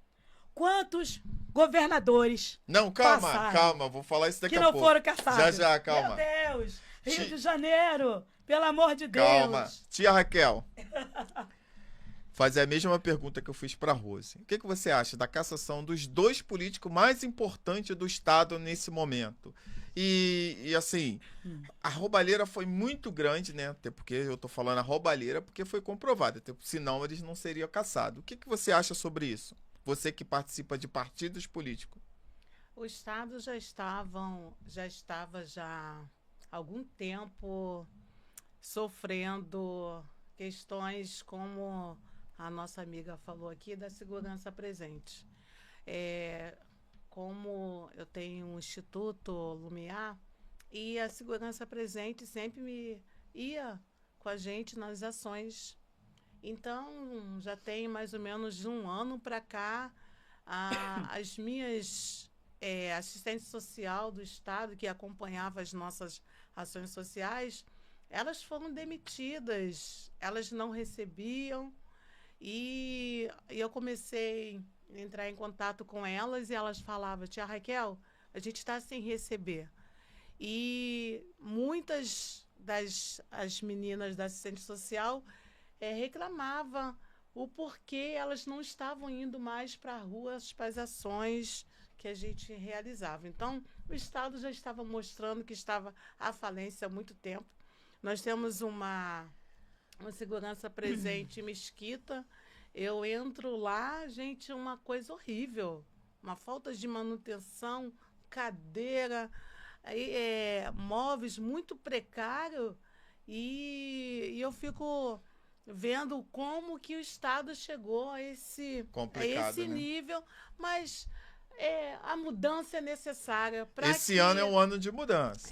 Quantos governadores Não, calma, passaram, calma, vou falar isso daqui que a não pouco. foram caçados? Já, calma. Meu Deus! Rio de Janeiro! Pelo amor de Deus! Calma. Tia Raquel, fazer a mesma pergunta que eu fiz para Rose. O que você acha da cassação dos 2 políticos mais importantes do Estado nesse momento? E assim, a roubalheira foi muito grande, né? Até porque eu tô falando a roubalheira porque foi comprovada. Senão eles não seriam caçados. O que você acha sobre isso? Você que participa de partidos políticos. O Estado já estava há algum tempo sofrendo questões como a nossa amiga falou aqui da segurança presente. Como eu tenho um Instituto Lumiar e a segurança presente sempre me ia com a gente nas ações. Então, já tem mais ou menos de um ano para cá, as minhas assistentes social do Estado, que acompanhavam as nossas ações sociais, elas foram demitidas, elas não recebiam, e eu comecei a entrar em contato com elas, e elas falavam, tia Raquel, a gente está sem receber. E muitas das meninas da assistente social reclamavam o porquê elas não estavam indo mais para a rua para as ações que a gente realizava. Então, o Estado já estava mostrando que estava à falência há muito tempo. Nós temos uma segurança presente em Mesquita. Eu entro lá, gente, uma coisa horrível. Uma falta de manutenção, cadeira, móveis muito precários. E eu fico vendo como que o Estado chegou a esse Complicado, né? nível, mas a mudança é necessária. Esse ano é um ano de mudança.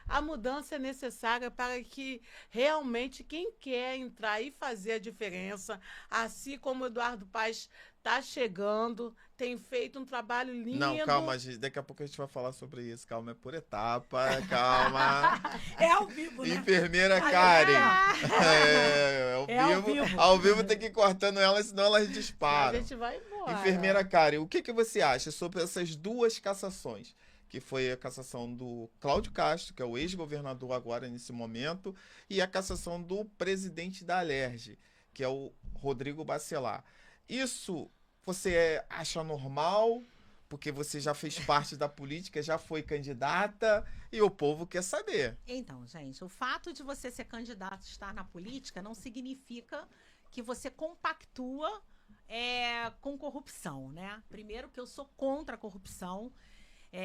A mudança é necessária para que realmente quem quer entrar e fazer a diferença, assim como o Eduardo Paes está chegando, tem feito um trabalho lindo. Não, calma, gente, daqui a pouco a gente vai falar sobre isso. Calma, é por etapa, calma. É ao vivo, né? Enfermeira Karen. Ao vivo. Ao vivo tem que ir cortando elas, senão elas A disparam. gente vai embora. Enfermeira Karen, o que você acha sobre essas duas cassações? Que foi a cassação do Cláudio Castro, que é o ex-governador agora nesse momento, e a cassação do presidente da Alerj, que é o Rodrigo Bacelar. Isso você acha normal? Porque você já fez parte da política, já foi candidata, e o povo quer saber. Então, gente, o fato de você ser candidato, estar na política, não significa que você compactua com corrupção, né? Primeiro que eu sou contra a corrupção.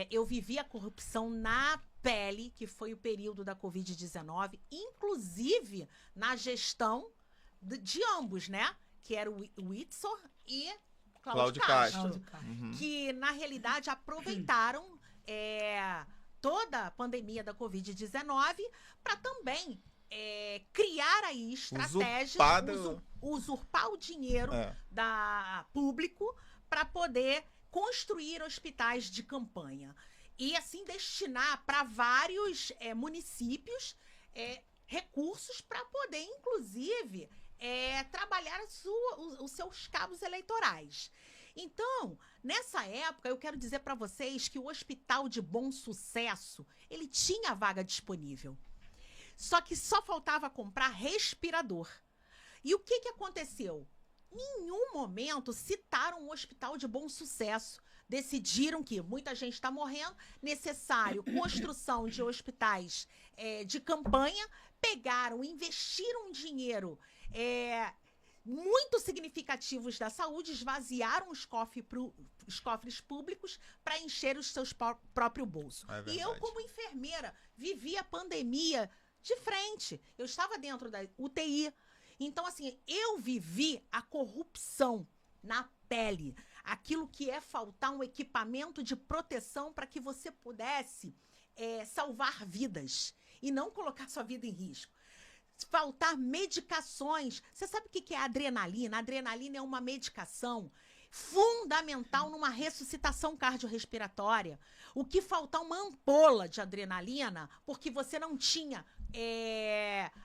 Eu vivi a corrupção na pele, que foi o período da Covid-19, inclusive na gestão de ambos, né? Que era o Whitson e Cláudio Castro. Uhum. Que, na realidade, aproveitaram toda a pandemia da Covid-19 para também criar aí estratégias, usurpar o dinheiro público para poder construir hospitais de campanha. E, assim, destinar para vários municípios recursos para poder, inclusive, trabalhar os seus cabos eleitorais. Então, nessa época, eu quero dizer para vocês que o Hospital de Bom Sucesso, ele tinha vaga disponível. Só que só faltava comprar respirador. E o que aconteceu? Em nenhum momento citaram o Hospital de Bom Sucesso. Decidiram que muita gente está morrendo, necessário construção de hospitais de campanha, pegaram, investiram dinheiro muito significativos da saúde, esvaziaram os cofres públicos para encher os seus próprios bolsos. E eu, como enfermeira, vivi a pandemia de frente. Eu estava dentro da UTI. Então, assim, eu vivi a corrupção na pele. Aquilo que é faltar um equipamento de proteção para que você pudesse salvar vidas e não colocar sua vida em risco. Faltar medicações. Você sabe o que é a adrenalina? A adrenalina é uma medicação fundamental numa ressuscitação cardiorrespiratória. O que faltar uma ampola de adrenalina, porque você não tinha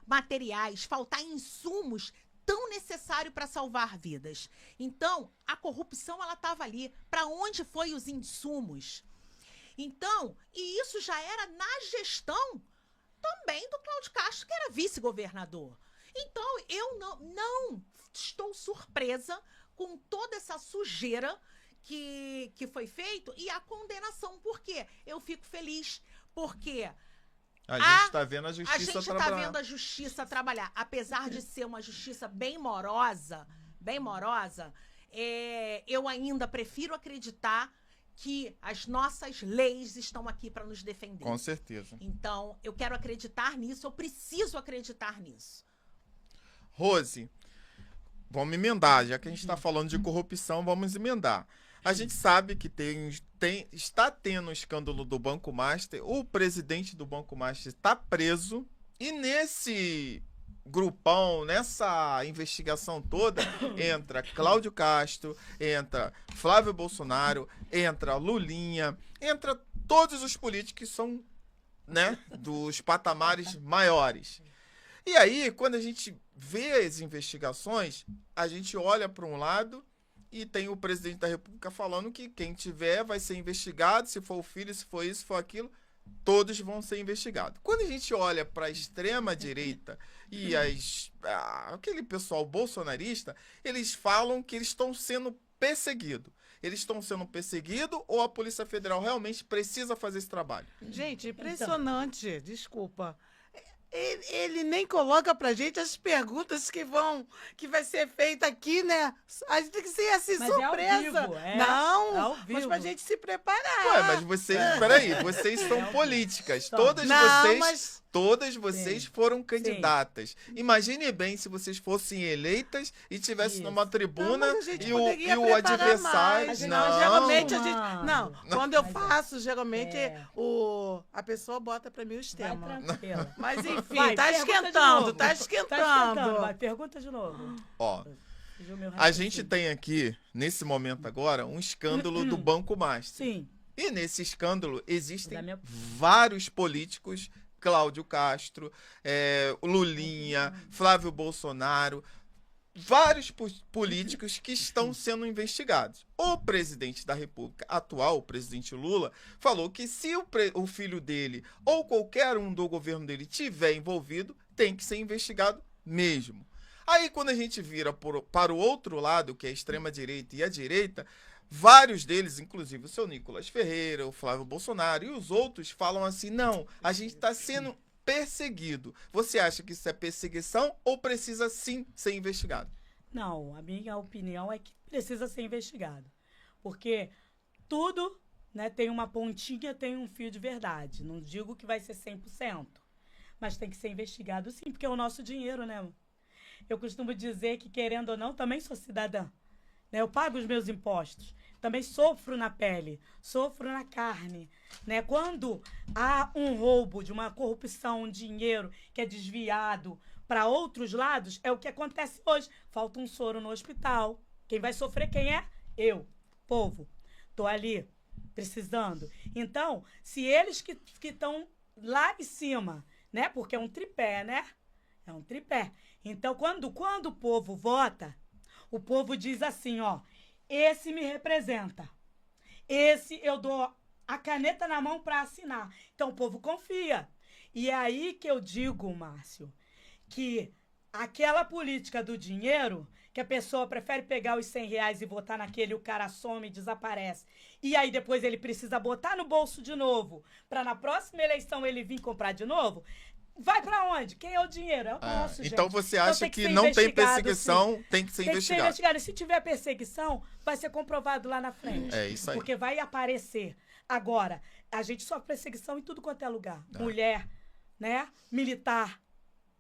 materiais, faltar insumos tão necessário para salvar vidas. Então, a corrupção, ela estava ali. Para onde foi os insumos? Então, e isso já era na gestão também do Cláudio Castro, que era vice-governador. Então, eu não estou surpresa com toda essa sujeira que foi feito e a condenação. Por quê? Eu fico feliz, porque a gente está vendo a justiça trabalhar. A gente está vendo a justiça trabalhar. Apesar de ser uma justiça bem morosa, eu ainda prefiro acreditar que as nossas leis estão aqui para nos defender. Com certeza. Então, eu quero acreditar nisso, eu preciso acreditar nisso. Rose, vamos emendar. Já que a gente está falando de corrupção, vamos emendar. A gente sabe que está tendo o escândalo do Banco Master. O presidente do Banco Master está preso. E nesse grupão, nessa investigação toda, entra Cláudio Castro, entra Flávio Bolsonaro, entra Lulinha, entra todos os políticos que são, né, dos patamares maiores. E aí, quando a gente vê as investigações, a gente olha para um lado e tem o presidente da República falando que quem tiver vai ser investigado, se for o filho, se for isso, se for aquilo. todos vão ser investigados. Quando a gente olha para a extrema-direita e aquele pessoal bolsonarista, eles falam que eles estão sendo perseguidos. Eles estão sendo perseguidos ou a Polícia Federal realmente precisa fazer esse trabalho? Gente, impressionante. Desculpa. Ele nem coloca pra gente as perguntas que vai ser feita aqui, né? A gente tem que ser assim, Mas surpresa. é ao vivo, Não, é ao vivo. mas pra gente se preparar. Ué, mas vocês, peraí, vocês são políticas. Todas vocês foram candidatas. Imagine bem se vocês fossem eleitas e tivessem numa tribuna Não, mas a gente e o poderia preparar adversário. mais. Não, Geralmente a Não. gente. Não, quando eu faço, geralmente a pessoa bota pra mim os Vai temas. tranquila. Mas enfim, Vai, tá pergunta de esquentando, novo. tá esquentando. Vai, pergunta de novo. Ó, Fugiu meu a raciocínio. gente tem aqui, nesse momento agora, um escândalo do Banco Master. Sim. E nesse escândalo existem Da minha- vários políticos, Cláudio Castro, Lulinha, Flávio Bolsonaro, vários políticos que estão sendo investigados. O presidente da República atual, o presidente Lula, falou que se o filho dele ou qualquer um do governo dele tiver envolvido, tem que ser investigado mesmo. Aí quando a gente vira para o outro lado, que é a extrema-direita e a direita, vários deles, inclusive o seu Nicolas Ferreira, o Flávio Bolsonaro e os outros falam assim, não, a gente está sendo perseguido. Você acha que isso é perseguição ou precisa sim ser investigado? Não, a minha opinião é que precisa ser investigado. Porque tudo, né, tem uma pontinha, tem um fio de verdade. Não digo que vai ser 100%, mas tem que ser investigado sim, porque é o nosso dinheiro, né? Eu costumo dizer que, querendo ou não, também sou cidadã. Né? Eu pago os meus impostos. Também sofro na pele, sofro na carne. Né? Quando há um roubo, de uma corrupção, um dinheiro que é desviado para outros lados, é o que acontece hoje. Falta um soro no hospital. Quem vai sofrer quem é? Eu, povo. Estou ali, precisando. Então, se eles que estão lá em cima, né? Porque é um tripé, né? É um tripé. Então, quando o povo vota, o povo diz assim, ó, esse me representa. Esse eu dou a caneta na mão para assinar. Então, o povo confia. E é aí que eu digo, Márcio, que aquela política do dinheiro, que a pessoa prefere pegar os R$100 e votar naquele, o cara some e desaparece. E aí depois ele precisa botar no bolso de novo, para na próxima eleição ele vir comprar de novo. Vai pra onde? Quem é o dinheiro? É o nosso, gente. Então você acha tem que ser não tem investigado, perseguição, sim. tem que ser Tem que ser investigado. investigado. E se tiver perseguição, vai ser comprovado lá na frente. É isso aí. Porque vai aparecer. Agora, a gente sofre perseguição em tudo quanto é lugar. Mulher, né? Militar,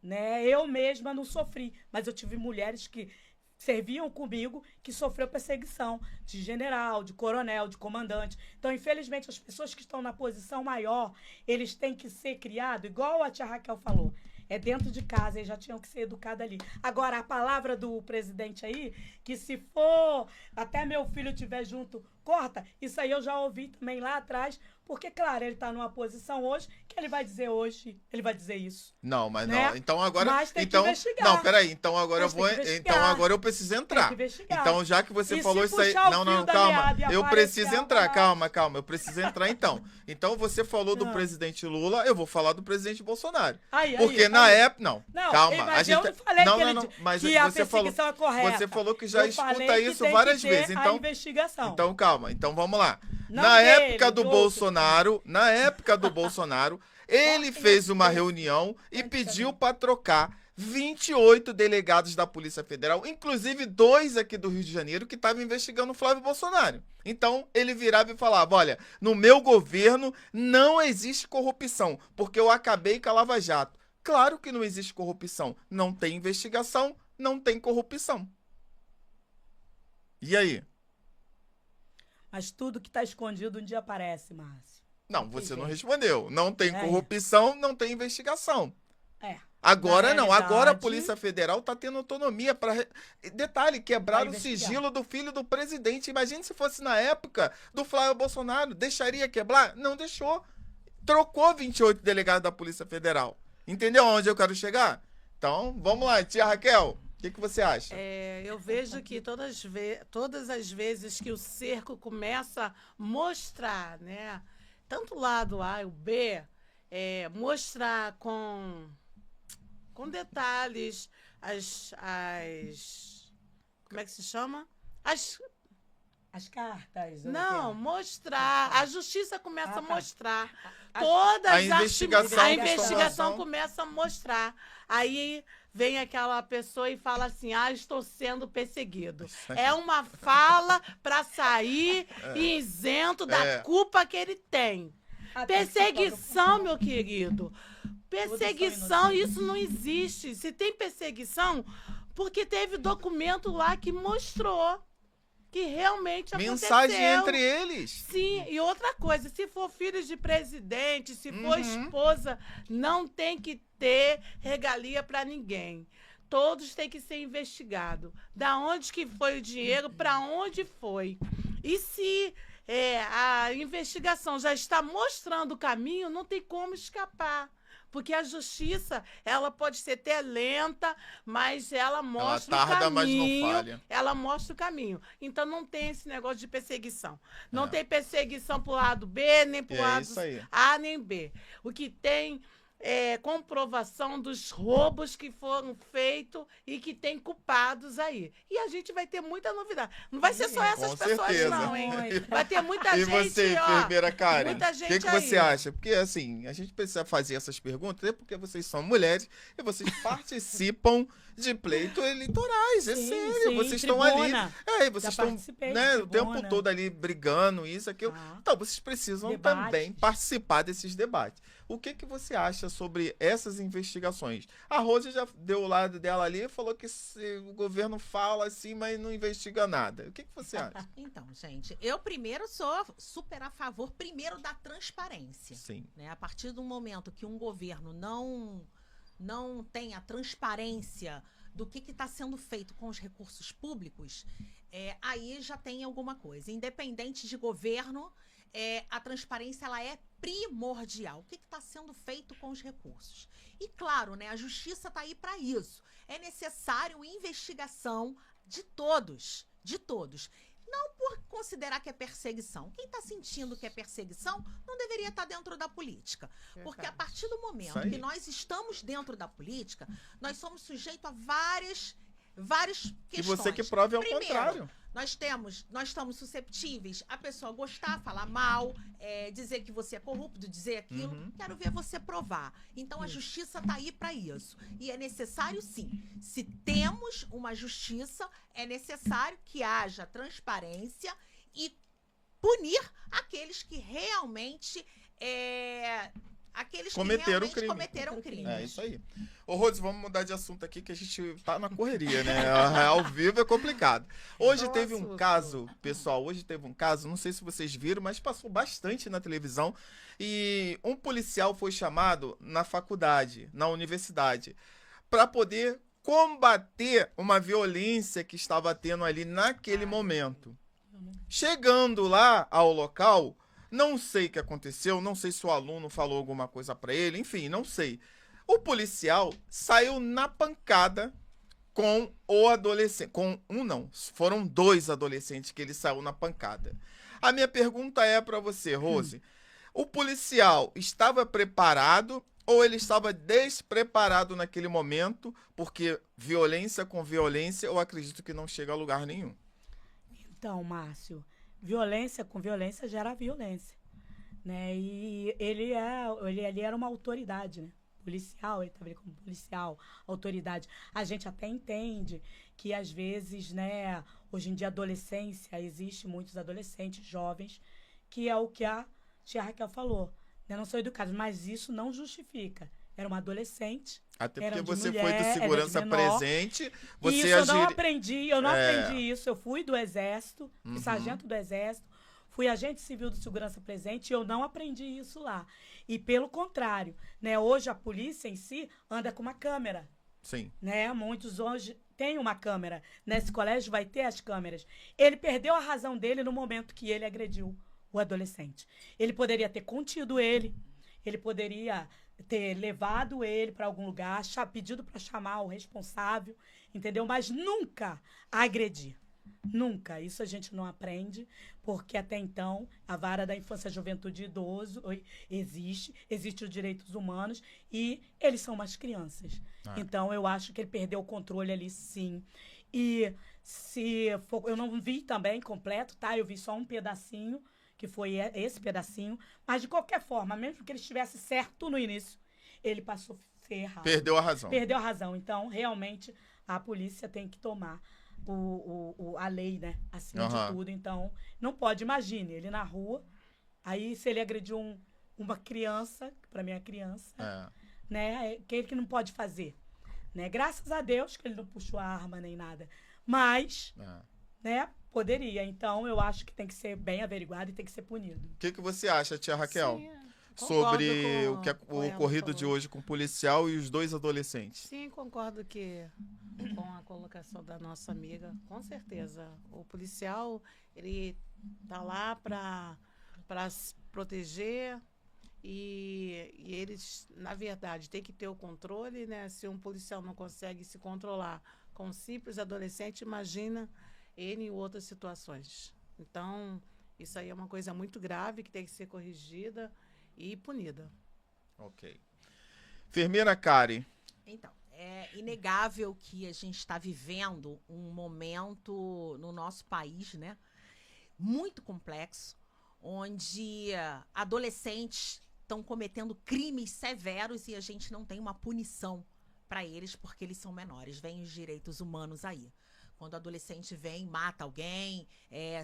né? Eu mesma não sofri, mas eu tive mulheres que serviam comigo que sofreu perseguição de general, de coronel, de comandante. Então, infelizmente, as pessoas que estão na posição maior, eles têm que ser criados, igual a tia Raquel falou, é dentro de casa, eles já tinham que ser educados ali. Agora, a palavra do presidente aí, que se for até meu filho estiver junto, corta, isso aí eu já ouvi também lá atrás, porque, claro, ele está numa posição hoje que ele vai dizer hoje, ele vai dizer isso. Não, mas né? não. Então agora. Mas tem então, que investigar. não, peraí. Então agora Mas eu vou. tem que investigar. Então agora eu preciso entrar. Tem que investigar. Então, já que você E falou se isso aí. puxar o Não, fio não, da calma. meada e Eu aparecer preciso algo entrar. lá. Calma. Eu preciso entrar então. Então você falou do presidente Lula, eu vou falar do presidente Bolsonaro. Porque na época. Não, Não, calma. mas eu não falei não, que, não, ele, não. Mas que a você falou. perseguição é correta. Você falou que já Eu escuta falei que isso tem várias que ter vezes. a Então, investigação. então calma. Então vamos lá. Não Na dele, época do do Bolsonaro, ele fez uma reunião e pediu para trocar 28 delegados da Polícia Federal, inclusive 2 aqui do Rio de Janeiro, que estavam investigando o Flávio Bolsonaro. Então, ele virava e falava, olha, no meu governo não existe corrupção, porque eu acabei com a Lava Jato. Claro que não existe corrupção. Não tem investigação, não tem corrupção. E aí? Mas tudo que está escondido um dia aparece, Márcio. Não, você não respondeu. Não tem É. corrupção, não tem investigação. É. Agora Na não, agora a realidade- Polícia Federal está tendo autonomia para... Detalhe, quebraram o Vai investigar. sigilo do filho do presidente. Imagine se fosse na época do Flávio Bolsonaro. Deixaria quebrar? Não deixou. Trocou 28 delegados da Polícia Federal. Entendeu onde eu quero chegar? Então, vamos lá, tia Raquel. O que você acha? Eu vejo que todas as vezes que o cerco começa a mostrar, né, tanto o lado A e o B, mostrar com detalhes como é que se chama? As cartas. Não, mostrar. A justiça começa a tá. mostrar. A- Todas a investigação a que investigação estão- começa a mostrar. Aí vem aquela pessoa e fala assim: estou sendo perseguido. É uma fala para sair isento da culpa que ele tem. Perseguição, meu querido. Perseguição, isso não existe. Se tem perseguição, porque teve documento lá que mostrou que realmente Mensagem aconteceu. entre eles. Sim, e outra coisa, se for filho de presidente, se for esposa, não tem que ter regalia para ninguém. Todos têm que ser investigados. Da onde que foi o dinheiro, para onde foi. E se a investigação já está mostrando o caminho, não tem como escapar. Porque a justiça, ela pode ser até lenta, mas ela mostra Ela tarda, o mas não caminho. falha. Ela mostra o caminho. Então não tem esse negócio de perseguição. Não tem perseguição pro lado B, nem pro E é lado isso aí. A, nem B. O que tem comprovação dos roubos que foram feitos e que tem culpados aí. E a gente vai ter muita novidade. Não vai ser só essas Com pessoas, certeza. não, hein? Vai ter muita E gente, você, ó. enfermeira Karen, muita o gente que você aí. acha? Porque, assim, a gente precisa fazer essas perguntas até porque vocês são mulheres e vocês participam de pleitos eleitorais, é Sim, sério. sim, vocês estão ali. tribuna. E vocês Já estão participei de né, o tempo tribuna. todo ali brigando, isso, aquilo. Ah. Então, vocês precisam Debates. também participar desses debates. O que você acha sobre essas investigações? A Rose já deu o lado dela ali e falou que o governo fala assim, mas não investiga nada. O que você acha? Então, gente, eu primeiro sou super a favor, primeiro, da transparência. Sim. Né? A partir do momento que um governo não tem a transparência do que está sendo feito com os recursos públicos, aí já tem alguma coisa. Independente de governo, a transparência ela é primordial. O que está sendo feito com os recursos? E claro, né, a justiça está aí para isso. É necessário investigação de todos, Não por considerar que é perseguição. Quem está sentindo que é perseguição não deveria estar dentro da política. Porque a partir do momento que nós estamos dentro da política, nós somos sujeitos a várias questões. E você que prove ao Primeiro, contrário. nós estamos susceptíveis a pessoa gostar, falar mal, dizer que você é corrupto, dizer aquilo. Quero ver você provar. Então, a justiça está aí para isso. E é necessário, sim. Se temos uma justiça, é necessário que haja transparência e punir aqueles que realmente Cometeram crime. cometeram crime. É isso aí. Ô, Rose, vamos mudar de assunto aqui, que a gente tá na correria, né? Ao vivo é complicado. Hoje teve um caso, pessoal, não sei se vocês viram, mas passou bastante na televisão. E um policial foi chamado na faculdade, na universidade, para poder combater uma violência que estava tendo ali naquele momento. Chegando lá ao local, não sei o que aconteceu, não sei se o aluno falou alguma coisa para ele, enfim, não sei. O policial saiu na pancada com o adolescente, foram 2 adolescentes que ele saiu na pancada. A minha pergunta é para você, Rose, o policial estava preparado ou ele estava despreparado naquele momento? Porque violência com violência, eu acredito que não chega a lugar nenhum. Então, Márcio, violência com violência gera violência, né? E ele ali era uma autoridade, né? Policial, ele estava ali como policial, autoridade. A gente até entende que às vezes, né, hoje em dia adolescência, existe muitos adolescentes jovens, que é o que a tia Raquel falou, né? Não são educados, mas isso não justifica. Era uma adolescente. Até era porque de você mulher, foi do era de segurança menor. presente, Isso você eu não aprendi isso. Eu fui do Exército, fui Uhum. sargento do Exército, fui agente civil do segurança presente e eu não aprendi isso lá. E pelo contrário, né, hoje a polícia em si anda com uma câmera, Sim. né? Muitos hoje têm uma câmera. Nesse colégio vai ter as câmeras. Ele perdeu a razão dele no momento que ele agrediu o adolescente. Ele poderia ter contido ele poderia ter levado ele para algum lugar, pedido para chamar o responsável, entendeu? Mas nunca agredir. Nunca. Isso a gente não aprende, porque até então a vara da infância, juventude e idoso existe os direitos humanos e eles são umas crianças. Então eu acho que ele perdeu o controle ali, sim. E se for, eu não vi também completo, tá? Eu vi só um pedacinho, que foi esse pedacinho, mas de qualquer forma, mesmo que ele estivesse certo no início, ele passou a ser errado. Perdeu a razão. Perdeu a razão. Então, realmente, a polícia tem que tomar a lei, né? Acima de tudo. Então, não pode, imagine, ele na rua, aí se ele agrediu uma criança, que pra mim é criança, né? Que ele que não pode fazer. Né? Graças a Deus que ele não puxou a arma nem nada. Mas, né? Poderia. Então, eu acho que tem que ser bem averiguado e tem que ser punido. O que você acha, tia Raquel? Sim, sobre o com ocorrido de falou. hoje com o policial e os 2 adolescentes? Sim, concordo com a colocação da nossa amiga, com certeza. O policial, ele tá lá para se proteger e eles, na verdade, têm que ter o controle, né? Se um policial não consegue se controlar com um simples adolescente, imagina ele em outras situações. Então, isso aí é uma coisa muito grave que tem que ser corrigida e punida. Ok. Enfermeira Karen. Então, é inegável que a gente está vivendo um momento no nosso país, né, muito complexo, onde adolescentes estão cometendo crimes severos e a gente não tem uma punição para eles porque eles são menores. Vêm os direitos humanos aí. Quando o adolescente vem, mata alguém,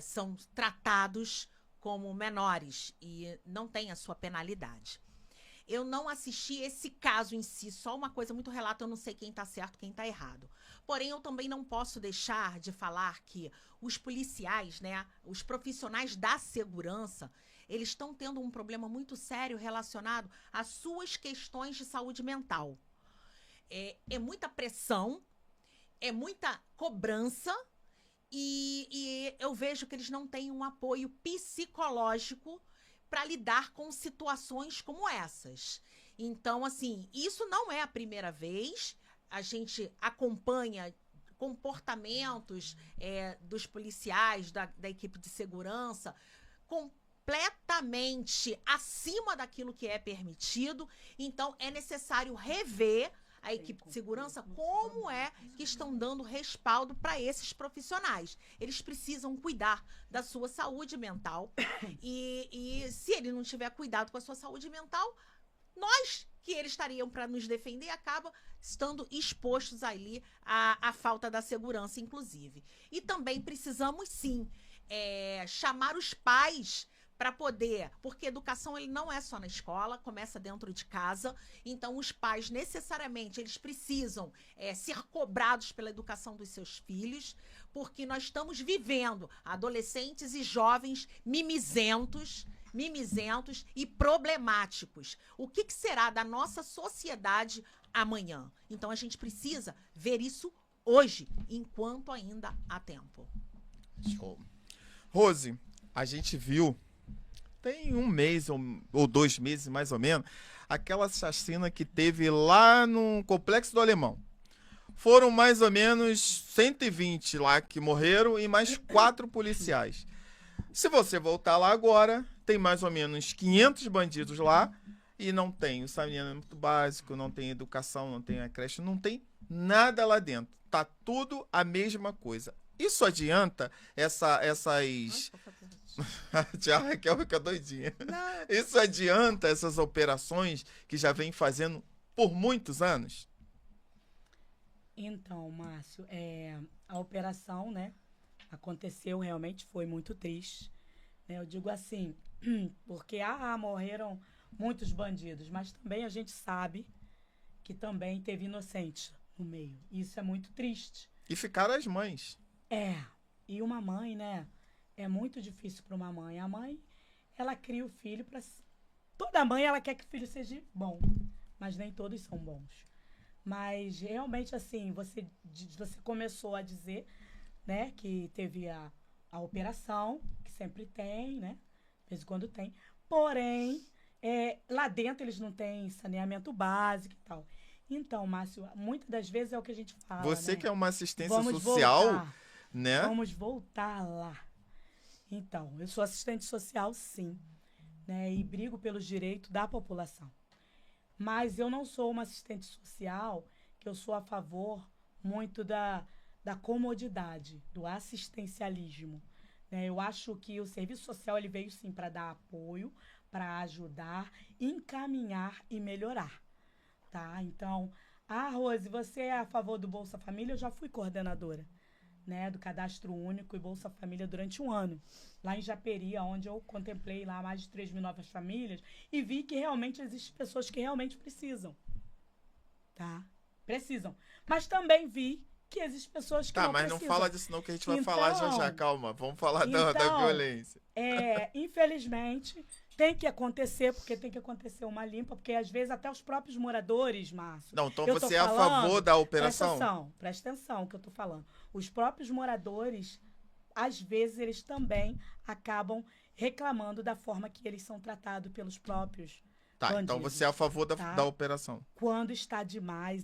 são tratados como menores e não tem a sua penalidade. Eu não assisti esse caso em si, só uma coisa muito relata, eu não sei quem está certo, quem está errado. Porém, eu também não posso deixar de falar que os policiais, né, os profissionais da segurança, eles estão tendo um problema muito sério relacionado às suas questões de saúde mental. É muita pressão, é muita cobrança e eu vejo que eles não têm um apoio psicológico para lidar com situações como essas. Então, assim, isso não é a primeira vez. A gente acompanha comportamentos dos policiais, da equipe de segurança, completamente acima daquilo que é permitido. Então, é necessário rever a equipe de segurança, como é que estão dando respaldo para esses profissionais. Eles precisam cuidar da sua saúde mental e se ele não tiver cuidado com a sua saúde mental, nós que eles estariam para nos defender acaba estando expostos ali à falta da segurança, inclusive. E também precisamos, sim, chamar os pais para poder, porque educação ele não é só na escola, começa dentro de casa, então os pais necessariamente eles precisam ser cobrados pela educação dos seus filhos, porque nós estamos vivendo adolescentes e jovens mimizentos e problemáticos. O que será da nossa sociedade amanhã? Então a gente precisa ver isso hoje, enquanto ainda há tempo. Show. Rose, a gente viu tem 1 mês ou 2 meses, mais ou menos, aquela chacina que teve lá no Complexo do Alemão. Foram mais ou menos 120 lá que morreram e mais 4 policiais. Se você voltar lá agora, tem mais ou menos 500 bandidos lá e não tem o saneamento básico, não tem educação, não tem a creche, não tem nada lá dentro. Tá tudo a mesma coisa. Isso adianta essas... A tia Raquel fica doidinha. Não, Isso adianta essas operações que já vem fazendo por muitos anos? Então, Márcio, a operação, né, aconteceu realmente, foi muito triste. Né? Eu digo assim, porque morreram muitos bandidos, mas também a gente sabe que também teve inocentes no meio. Isso é muito triste. E ficaram as mães. E uma mãe, né, é muito difícil para uma mãe. A mãe, ela cria o filho para... Toda mãe, ela quer que o filho seja bom, mas nem todos são bons. Mas, realmente, assim, você começou a dizer, né, que teve a operação, que sempre tem, né, de vez em quando tem. Porém, lá dentro eles não têm saneamento básico e tal. Então, Márcio, muitas das vezes é o que a gente fala, Você né? que é uma assistência Vamos social... voltar. né? Vamos voltar lá. Então, eu sou assistente social, sim, né? E brigo pelos direitos da população. Mas eu não sou uma assistente social que eu sou a favor muito da comodidade, do assistencialismo, né? Eu acho que o serviço social ele veio, sim, para dar apoio, para ajudar, encaminhar e melhorar, tá? Então, Rose, você é a favor do Bolsa Família? Eu já fui coordenadora, né, do Cadastro Único e Bolsa Família durante 1 ano, lá em Japeri, onde eu contemplei lá mais de 3 mil novas famílias e vi que realmente existem pessoas que realmente precisam, tá? Precisam. Mas também vi que existem pessoas que não mas precisam. não fala disso não, que a gente vai Então, falar já, calma. Vamos falar da violência. Infelizmente, tem que acontecer, porque tem que acontecer uma limpa, porque às vezes até os próprios moradores, Márcio... Não, então eu você tô é a falando, favor da operação? Presta atenção que eu tô falando. Os próprios moradores, às vezes, eles também acabam reclamando da forma que eles são tratados pelos próprios bandidos. Então você é a favor tá? da operação. Quando está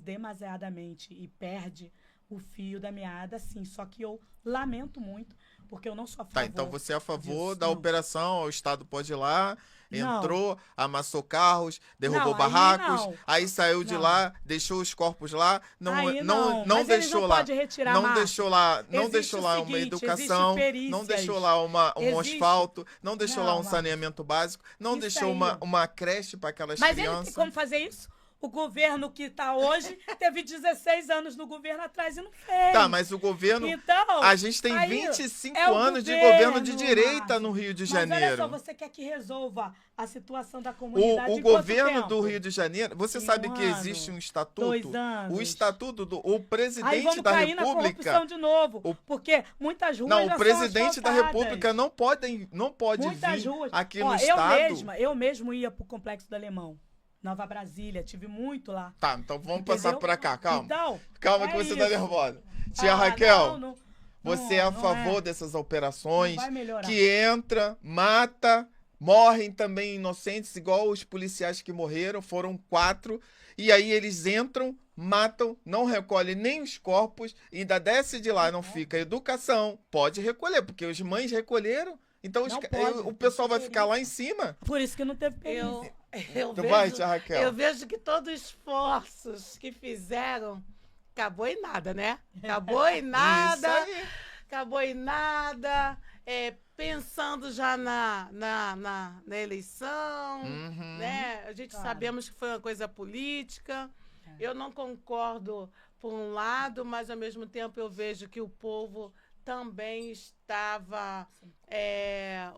demasiadamente, e perde o fio da meada, sim. Só que eu lamento muito, porque eu não sou a favor. Então você é a favor disso, da não. operação, o Estado pode ir lá, Não. entrou, amassou carros, derrubou Não, aí barracos, não. aí saiu de Não. lá, deixou os corpos lá, não Mas eles deixou não lá. podem retirar, Não Márcio. deixou lá, não Existe deixou o lá seguinte, uma existe educação, não perícias. deixou lá um Existe- asfalto, não deixou lá um Márcio. saneamento básico, não Isso deixou aí. uma creche para aquelas Mas ele crianças. tem como fazer isso? O governo que está hoje teve 16 anos no governo atrás e não fez. Tá, mas o governo. Então, A gente tem aí, 25 é o anos de governo, governo de direita Márcio. no Rio de Mas olha Janeiro. só, você quer que resolva a situação da comunidade O em quanto governo tempo? do Rio de Janeiro, você Em sabe um que ano, existe um estatuto? 2 anos. O estatuto do o Aí presidente vamos da cair na República. corrupção de novo, o- porque muitas ruas Não, já o são presidente da asfaltadas. República não pode Muitas vir ruas. aqui Ó, no estado. eu mesmo ia pro Complexo do Alemão, Nova Brasília, tive muito lá. Tá, então vamos Entendeu? passar pra cá, calma. Então, Calma é que você tá isso. nervosa. Tia Raquel, não, você é a não favor dessas operações Não vai melhorar. que entra, mata, morrem também inocentes, igual os policiais que morreram, foram 4, e aí eles entram, matam, não recolhem nem os corpos, e ainda desce de lá, não fica educação, pode recolher, porque os mães recolheram, então Não pode, o pessoal vai tem ficar lá em cima. Por isso que não teve perícia. Eu Então vai, vejo, tia Raquel. eu vejo que todos os esforços que fizeram acabou em nada, né? Acabou em nada. Isso aí. Acabou em nada. Pensando já na eleição, Uhum. né? A gente Claro. sabemos que foi uma coisa política. Eu não concordo por um lado, mas ao mesmo tempo eu vejo que o povo também estava...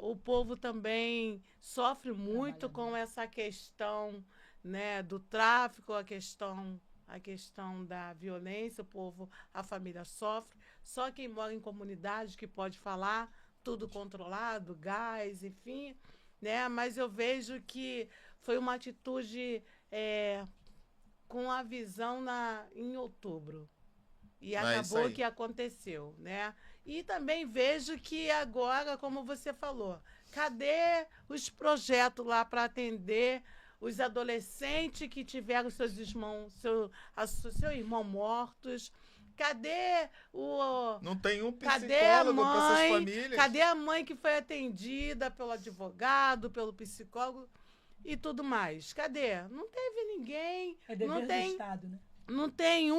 o povo também sofre muito com essa questão, né, do tráfico, a questão da violência, o povo, a família sofre. Só quem mora em comunidade que pode falar, tudo controlado, gás, enfim, né? Mas eu vejo que foi uma atitude com a visão em outubro. E É isso acabou aí. que aconteceu, né? E também vejo que agora, como você falou, cadê os projetos lá para atender os adolescentes que tiveram seus irmãos, seu irmão mortos? Cadê Não tem um cadê a psicólogo para essas mãe? famílias. Cadê a mãe que foi atendida pelo advogado, pelo psicólogo e tudo mais? Cadê? Não teve ninguém. É dever Não do tem. Estado, né? Não tem o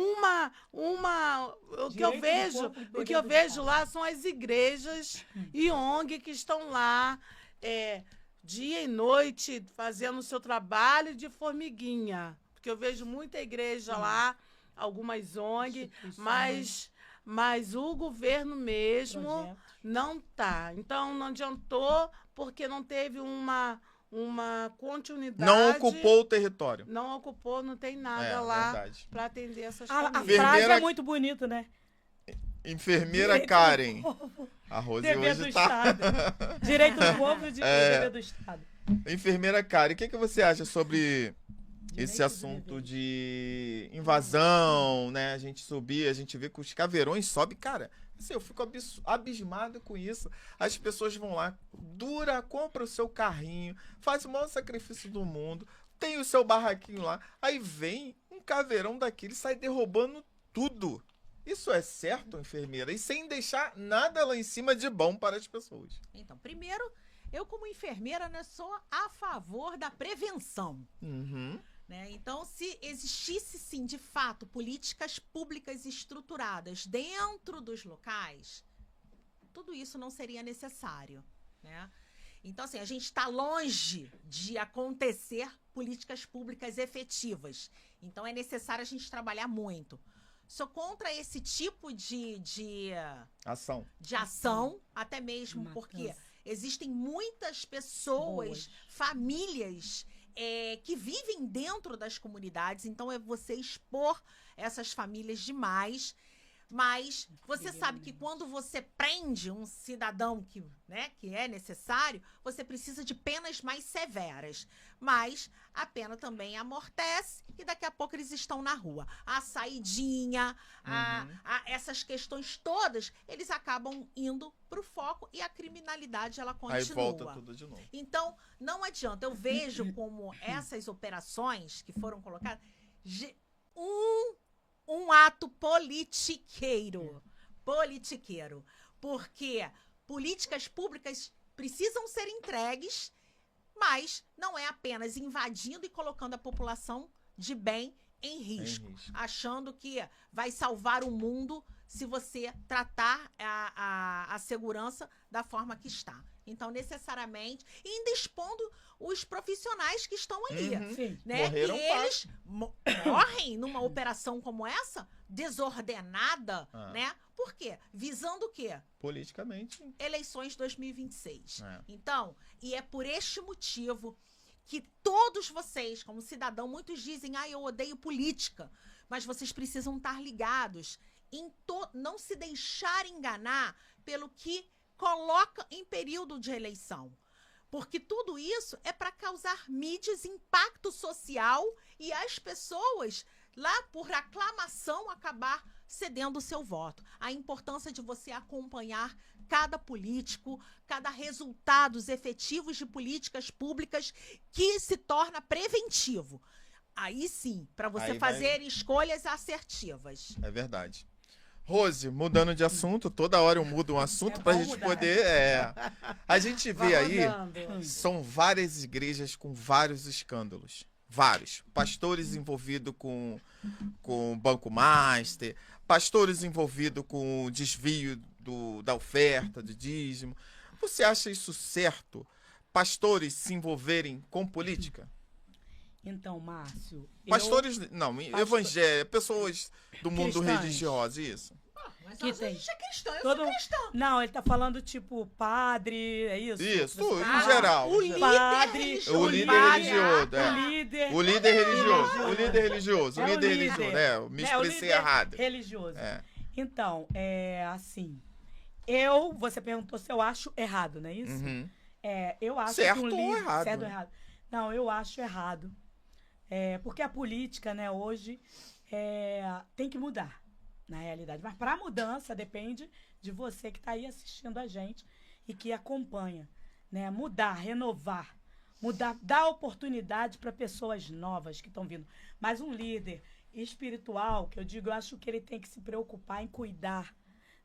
que eu Direito do vejo, corpo e o dever que eu do vejo Estado. lá são as igrejas e ONG que estão lá dia e noite fazendo o seu trabalho de formiguinha, porque eu vejo muita igreja lá, algumas ONG, mas o governo mesmo Projetos. não tá. Então não adiantou porque não teve uma continuidade. Não ocupou o território. Não ocupou, não tem nada lá verdade. para atender essas A famílias. frase Enfermeira- é muito bonita, né? Enfermeira Direito do Karen. povo, A Rose dever do hoje tá. Estado. Direito do povo e dever do Estado. Enfermeira Karen, o que você acha sobre esse Direito assunto do de invasão, né? A gente subir, a gente vê que os caveirões sobem, cara. Assim, eu fico abismado com isso. As pessoas vão lá, compra o seu carrinho, faz o maior sacrifício do mundo, tem o seu barraquinho lá, aí vem um caveirão daquele e sai derrubando tudo. Isso é certo, enfermeira? E sem deixar nada lá em cima de bom para as pessoas. Então, primeiro, eu como enfermeira, né, sou a favor da prevenção. Uhum. Né? Então, se existisse, sim, de fato, políticas públicas estruturadas dentro dos locais, tudo isso não seria necessário, né? Então, assim, a gente está longe de acontecer políticas públicas efetivas. Então, é necessário a gente trabalhar muito. Sou contra esse tipo de ação, até mesmo porque existem muitas pessoas, famílias que vivem dentro das comunidades. Então, é você expor essas famílias demais. Mas você sabe que quando você prende um cidadão que é necessário, você precisa de penas mais severas. Mas a pena também amortece e daqui a pouco eles estão na rua. A saidinha, essas questões todas, eles acabam indo para o foco e a criminalidade, ela continua. Aí volta tudo de novo. Então, não adianta. Eu vejo como essas operações que foram colocadas, um ato politiqueiro. Porque políticas públicas precisam ser entregues, mas não é apenas invadindo e colocando a população de bem em risco. Achando que vai salvar o mundo se você tratar a segurança da forma que está. Então, necessariamente, ainda expondo os profissionais que estão ali. Né? Morreram, e eles morrem numa operação como essa, desordenada, né? Por quê? Visando o quê? Politicamente. Eleições 2026. Então, e é por este motivo que todos vocês, como cidadão, muitos dizem, eu odeio política, mas vocês precisam estar ligados em não se deixar enganar pelo que coloca em período de eleição. Porque tudo isso é para causar mídias, impacto social e as pessoas, lá por aclamação, acabar cedendo o seu voto. A importância de você acompanhar cada político, cada resultados efetivos de políticas públicas que se torna preventivo. Aí sim, para você fazer escolhas assertivas. É verdade. Rose, mudando de assunto, toda hora eu mudo um assunto pra gente poder. A gente vê aí, são várias igrejas com vários escândalos. Vários. Pastores envolvidos com Banco Master, pastores envolvidos com desvio da oferta, do dízimo. Você acha isso certo? Pastores se envolverem com política? Então, Márcio... Pastores, evangélicos, pessoas do mundo religioso, isso. Mas Que a tem? gente é cristão, eu sou cristã. Não, ele tá falando tipo padre, é isso? Isso, Você em geral. O líder padre, religioso. O líder religioso, O líder religioso. Me expressei errado. Religioso. É. Então, assim, você perguntou se eu acho errado, não é isso? Uhum. Eu acho Certo que ou errado? Certo ou errado? Não, eu acho errado. Porque a política, né, hoje, tem que mudar, na realidade. Mas para a mudança depende de você que está aí assistindo a gente e que acompanha. Né? Mudar, renovar, dar oportunidade para pessoas novas que estão vindo. Mas um líder espiritual, que eu acho que ele tem que se preocupar em cuidar,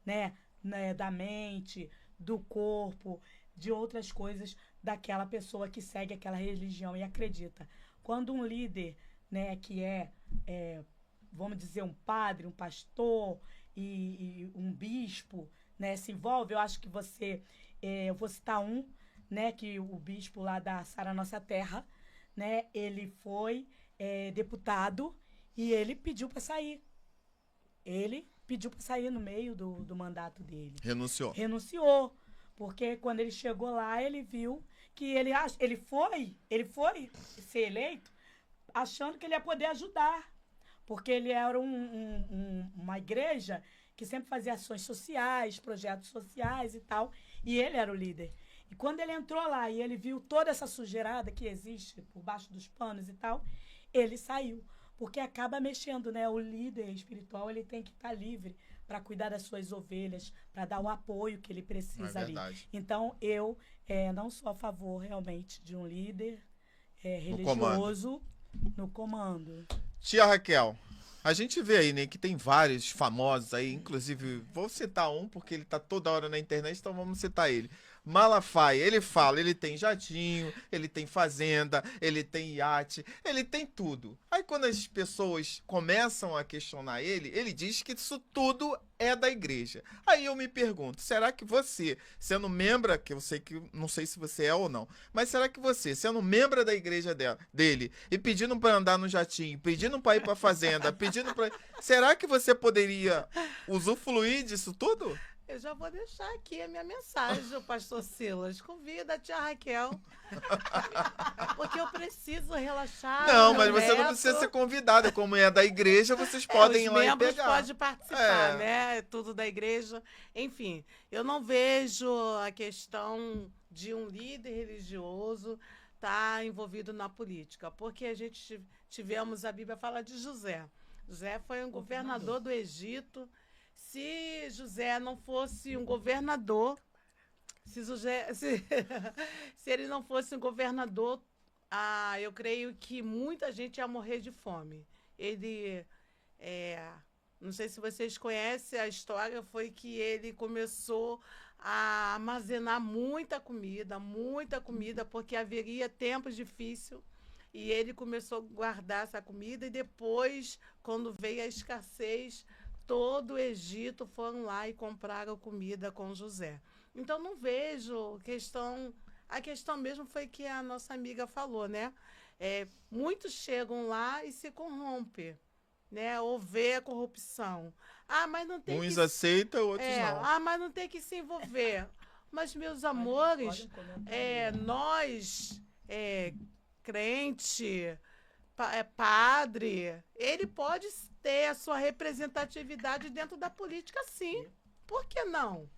né, da mente, do corpo, de outras coisas daquela pessoa que segue aquela religião e acredita. Quando um líder, né, que vamos dizer, um padre, um pastor e um bispo, né, se envolve, eu acho que eu vou citar né, que o bispo lá da Sara Nossa Terra, né, ele foi deputado e ele pediu para sair. Ele pediu para sair no meio do mandato dele. Renunciou. Porque quando ele chegou lá, ele viu que ele foi ser eleito achando que ele ia poder ajudar. Porque ele era uma igreja que sempre fazia ações sociais, projetos sociais e tal. E ele era o líder. E quando ele entrou lá e ele viu toda essa sujeirada que existe por baixo dos panos e tal, ele saiu. Porque acaba mexendo, né? O líder espiritual, ele tem que estar livre para cuidar das suas ovelhas, para dar o apoio que ele precisa ali. Então, eu não sou a favor, realmente, de um líder religioso no comando. Tia Raquel, A gente vê aí, né, que tem vários famosos aí, inclusive, vou citar um porque ele tá toda hora na internet, então vamos citar ele. Malafaia, ele fala, ele tem jatinho, ele tem fazenda, ele tem iate, ele tem tudo. Aí quando as pessoas começam a questionar ele diz que isso tudo é da igreja. Aí eu me pergunto, será que você, sendo membro, que eu sei que não sei se você é ou não, mas será que você, sendo membro da igreja dele e pedindo para andar no jatinho, pedindo para ir para fazenda, pedindo para, será que você poderia usufruir disso tudo? Eu já vou deixar aqui a minha mensagem, o pastor Silas. Convida a tia Raquel. Porque eu preciso relaxar. Não, meu mas você não neto. precisa ser convidada. Como é da igreja, vocês podem ir os lá e membros pegar. podem participar, É. né? É tudo da igreja. Enfim, eu não vejo a questão de um líder religioso estar envolvido na política. Porque a gente tivemos, a Bíblia fala de José. José foi um governador do Egito. Se José não fosse um governador, se ele não fosse um governador, eu creio que muita gente ia morrer de fome. Ele, não sei se vocês conhecem a história, foi que ele começou a armazenar muita comida, porque haveria tempos difíceis. E ele começou a guardar essa comida e depois, quando veio a escassez, todo o Egito foram lá e compraram comida com José. Então, não vejo questão... A questão mesmo foi que a nossa amiga falou, né? Muitos chegam lá e se corrompem, né? Ou vê a corrupção. Mas não tem Uns aceitam, outros não. mas não tem que se envolver. Mas, meus amores, nós, crente... padre, ele pode ter a sua representatividade dentro da política, sim. Por que não?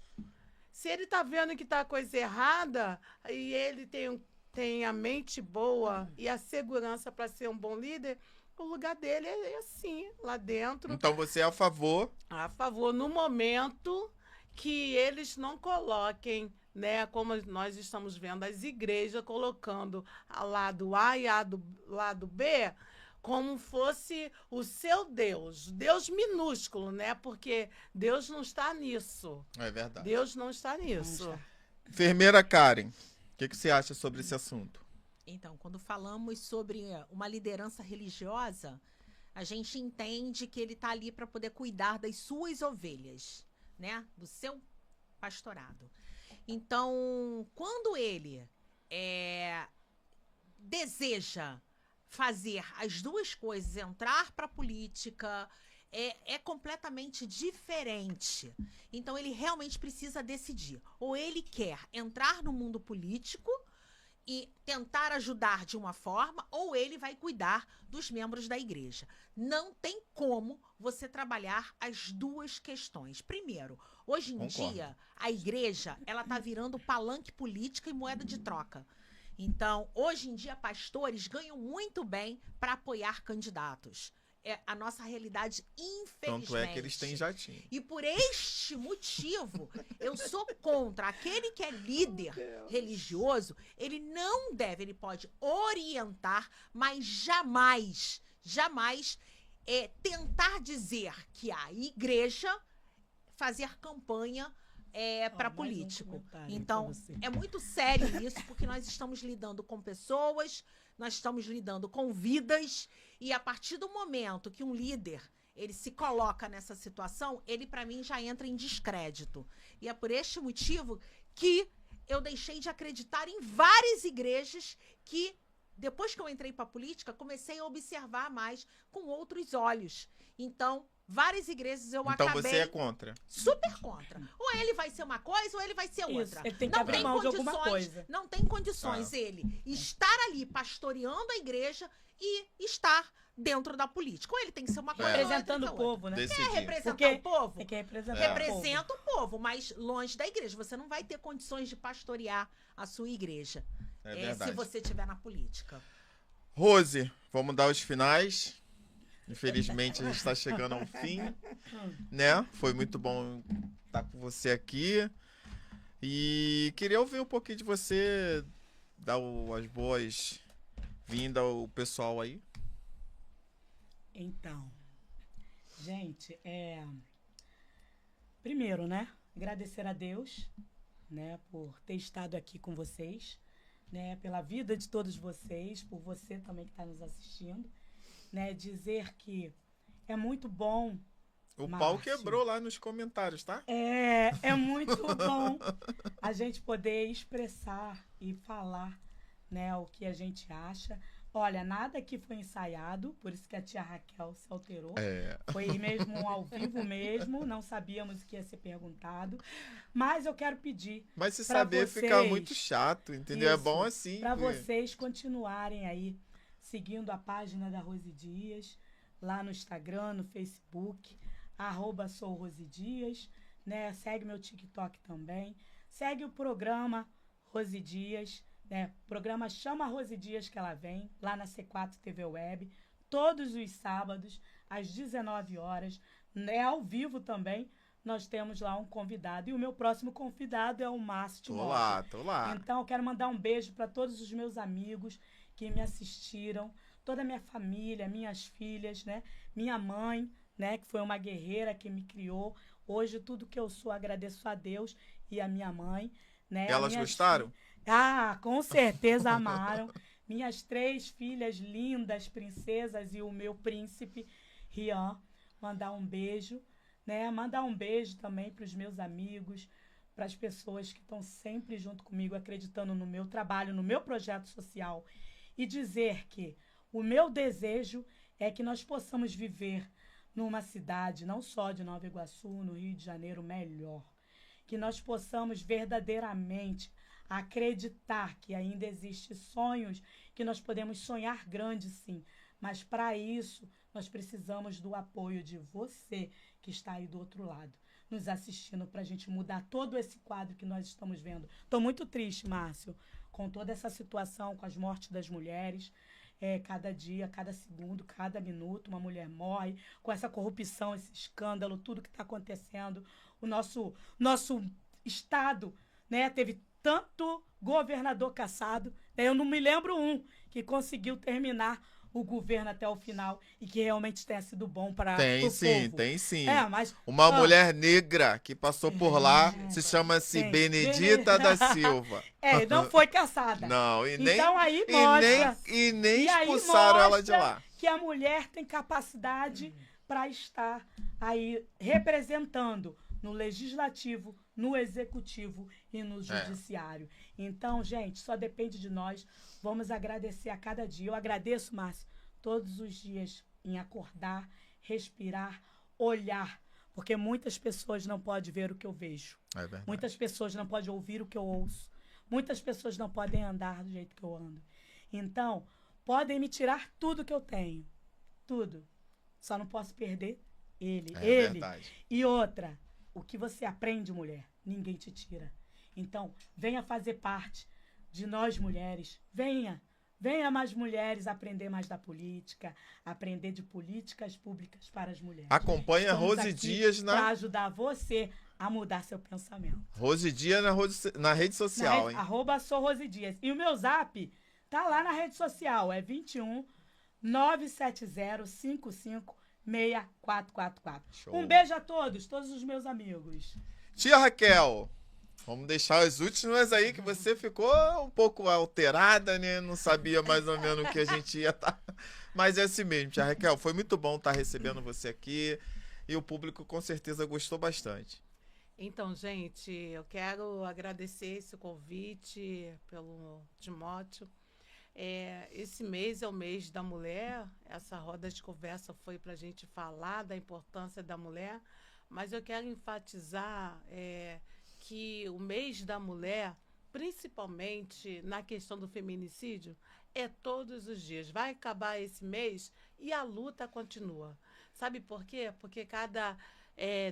Se ele está vendo que está coisa errada e ele tem a mente boa e a segurança para ser um bom líder, o lugar dele é assim, lá dentro. Então você é a favor? A favor, no momento que eles não coloquem, né, como nós estamos vendo as igrejas colocando a lado A e a lado B, como fosse o seu Deus minúsculo, né? Porque Deus não está nisso. É verdade. Deus não está nisso. Enfermeira Karen, o que você acha sobre esse assunto? Então, quando falamos sobre uma liderança religiosa, a gente entende que ele está ali para poder cuidar das suas ovelhas, né? Do seu pastorado. Então, quando ele deseja fazer as duas coisas, entrar para a política, é completamente diferente. Então, ele realmente precisa decidir. Ou ele quer entrar no mundo político e tentar ajudar de uma forma, ou ele vai cuidar dos membros da igreja. Não tem como você trabalhar as duas questões. Primeiro, hoje em dia, a igreja, ela tá virando palanque política e moeda de troca. Então, hoje em dia, pastores ganham muito bem para apoiar candidatos. É a nossa realidade, infelizmente. Tanto é que eles têm jatinho. E por este motivo, eu sou contra aquele que é líder religioso. Ele não deve, ele pode orientar, mas jamais tentar dizer que a igreja fazer campanha para político. Então, é muito sério isso, porque nós estamos lidando com pessoas, nós estamos lidando com vidas, e a partir do momento que um líder ele se coloca nessa situação, ele, para mim, já entra em descrédito. E é por este motivo que eu deixei de acreditar em várias igrejas que, depois que eu entrei para a política, comecei a observar mais com outros olhos. Então, várias igrejas eu acabei... Então você é contra? Super contra. Ou ele vai ser uma coisa, ou ele vai ser outra. Ele tem que abrir mão de alguma coisa. Não tem condições ele estar ali pastoreando a igreja e estar dentro da política. Ou ele tem que ser uma coisa, representando o povo, né? Decidir. Quer representar o povo? Quer representar Representa o povo, mas longe da igreja. Você não vai ter condições de pastorear a sua igreja se você estiver na política. Rose, vamos dar os finais. Infelizmente, a gente está chegando ao fim, né? Foi muito bom estar com você aqui. E queria ouvir um pouquinho de você, dar as boas-vindas ao pessoal aí. Então, Gente, primeiro, né? Agradecer a Deus, né? Por ter estado aqui com vocês, né? Pela vida de todos vocês, por você também que está nos assistindo, né? Dizer que é muito bom. O Márcio, pau quebrou lá nos comentários, tá? É muito bom a gente poder expressar e falar, né, o que a gente acha. Olha, nada aqui foi ensaiado, por isso que a tia Raquel se alterou. Foi mesmo ao vivo mesmo, não sabíamos o que ia ser perguntado. Mas eu quero pedir. Mas se pra saber vocês, fica muito chato, entendeu? É isso, bom assim. para vocês continuarem aí seguindo a página da Rose Dias, lá no Instagram, no Facebook, @souRosidias, né? Segue meu TikTok também. Segue o programa Rose Dias, né? O programa Chama Rose Dias que ela vem, lá na C4 TV Web, todos os sábados, às 19 horas, né? Ao vivo também, nós temos lá um convidado. E o meu próximo convidado é o Márcio Timóteo. Tô lá. Então, eu quero mandar um beijo para todos os meus amigos que me assistiram, toda a minha família, minhas filhas, né? Minha mãe, né? Que foi uma guerreira que me criou. Hoje, tudo que eu sou, agradeço a Deus e a minha mãe, né? Elas gostaram? Com certeza amaram. Minhas 3 filhas lindas, princesas, e o meu príncipe, Rian. Mandar um beijo, né? Mandar um beijo também para os meus amigos, para as pessoas que estão sempre junto comigo, acreditando no meu trabalho, no meu projeto social. E dizer que o meu desejo é que nós possamos viver numa cidade, não só de Nova Iguaçu, no Rio de Janeiro, melhor. Que nós possamos verdadeiramente acreditar que ainda existem sonhos, que nós podemos sonhar grande, sim. Mas, para isso, nós precisamos do apoio de você que está aí do outro lado, nos assistindo, para a gente mudar todo esse quadro que nós estamos vendo. Estou muito triste, Márcio, com toda essa situação, com as mortes das mulheres. Cada dia, cada segundo, cada minuto, uma mulher morre, com essa corrupção, esse escândalo, tudo que está acontecendo. O nosso estado, né, teve tanto governador cassado, né, eu não me lembro um que conseguiu terminar o governo até o final e que realmente tenha sido bom para o povo. Tem sim. Mas, uma mulher negra que passou por lá se chama-se Benedita da Silva. Não foi caçada. Não, então aí mostra. E nem expulsaram ela de lá. Que a mulher tem capacidade para estar aí representando no legislativo, no executivo e no judiciário. Então, gente, só depende de nós. Vamos agradecer a cada dia. Eu agradeço, Márcio, todos os dias em acordar, respirar, olhar, porque muitas pessoas não podem ver o que eu vejo. É verdade. Muitas pessoas não podem ouvir o que eu ouço. Muitas pessoas não podem andar do jeito que eu ando. Então, podem me tirar tudo que eu tenho. Tudo. Só não posso perder ele. Verdade. E outra, o que você aprende, mulher, ninguém te tira. Então, venha fazer parte de nós mulheres. Venha mais mulheres aprender mais da política, aprender de políticas públicas para as mulheres. Acompanha a Rose Dias para ajudar você a mudar seu pensamento. Rose Dias na rede social, hein? @souRosidias. E o meu zap tá lá na rede social, é 21 970 55 6444. Show. Um beijo a todos os meus amigos. Tia Raquel, vamos deixar as últimas aí, que você ficou um pouco alterada, né? Não sabia mais ou menos o que a gente ia estar. Mas é assim mesmo, tia Raquel. Foi muito bom estar recebendo você aqui. E o público com certeza gostou bastante. Então, gente, eu quero agradecer esse convite pelo Timóteo. Esse mês é o mês da mulher. Essa roda de conversa foi para a gente falar da importância da mulher. Mas eu quero enfatizar que o mês da mulher, principalmente na questão do feminicídio, é todos os dias. Vai acabar esse mês e a luta continua. Sabe por quê? Porque cada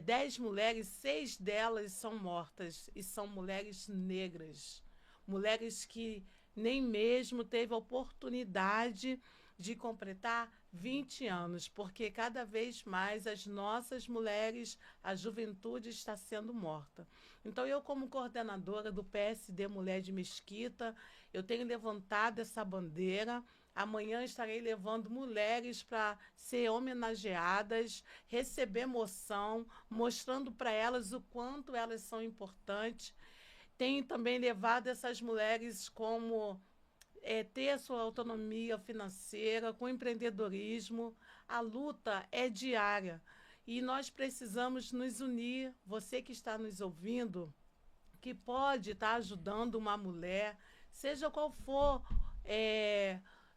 10 mulheres, 6 delas são mortas. E são mulheres negras. Mulheres que nem mesmo teve a oportunidade de completar 20 anos, porque cada vez mais as nossas mulheres, a juventude está sendo morta. Então, eu, como coordenadora do PSD Mulher de Mesquita, eu tenho levantado essa bandeira. Amanhã estarei levando mulheres para ser homenageadas, receber moção, mostrando para elas o quanto elas são importantes. Tenho também levado essas mulheres como ter a sua autonomia financeira, com empreendedorismo. A luta é diária e nós precisamos nos unir. Você que está nos ouvindo, que pode estar ajudando uma mulher, seja qual for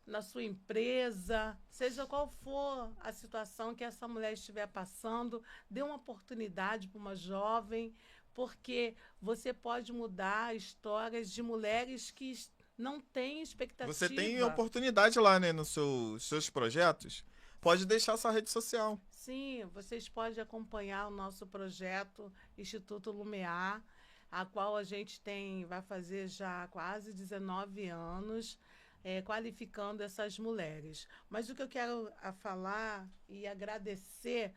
na sua empresa, seja qual for a situação que essa mulher estiver passando, dê uma oportunidade para uma jovem, porque você pode mudar histórias de mulheres que não têm expectativa. Você tem oportunidade lá, né, nos seus projetos? Pode deixar sua rede social. Sim, vocês podem acompanhar o nosso projeto Instituto Lumear, a qual a gente vai fazer já quase 19 anos, qualificando essas mulheres. Mas o que eu quero falar e agradecer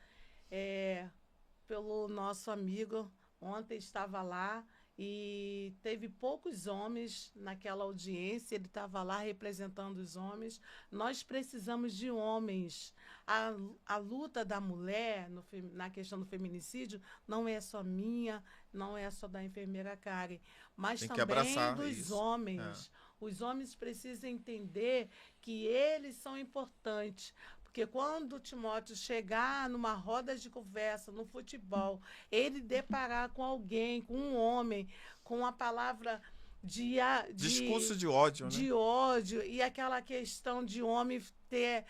pelo nosso amigo, ontem estava lá e teve poucos homens naquela audiência, ele estava lá representando os homens. Nós precisamos de homens. A luta da mulher na questão do feminicídio não é só minha, não é só da enfermeira Karen, mas tem também dos homens. Os homens precisam entender que eles são importantes. Porque quando o Timóteo chegar numa roda de conversa, no futebol, ele deparar com alguém, com um homem, com a palavra discurso de ódio, né? De ódio, e aquela questão de homem ter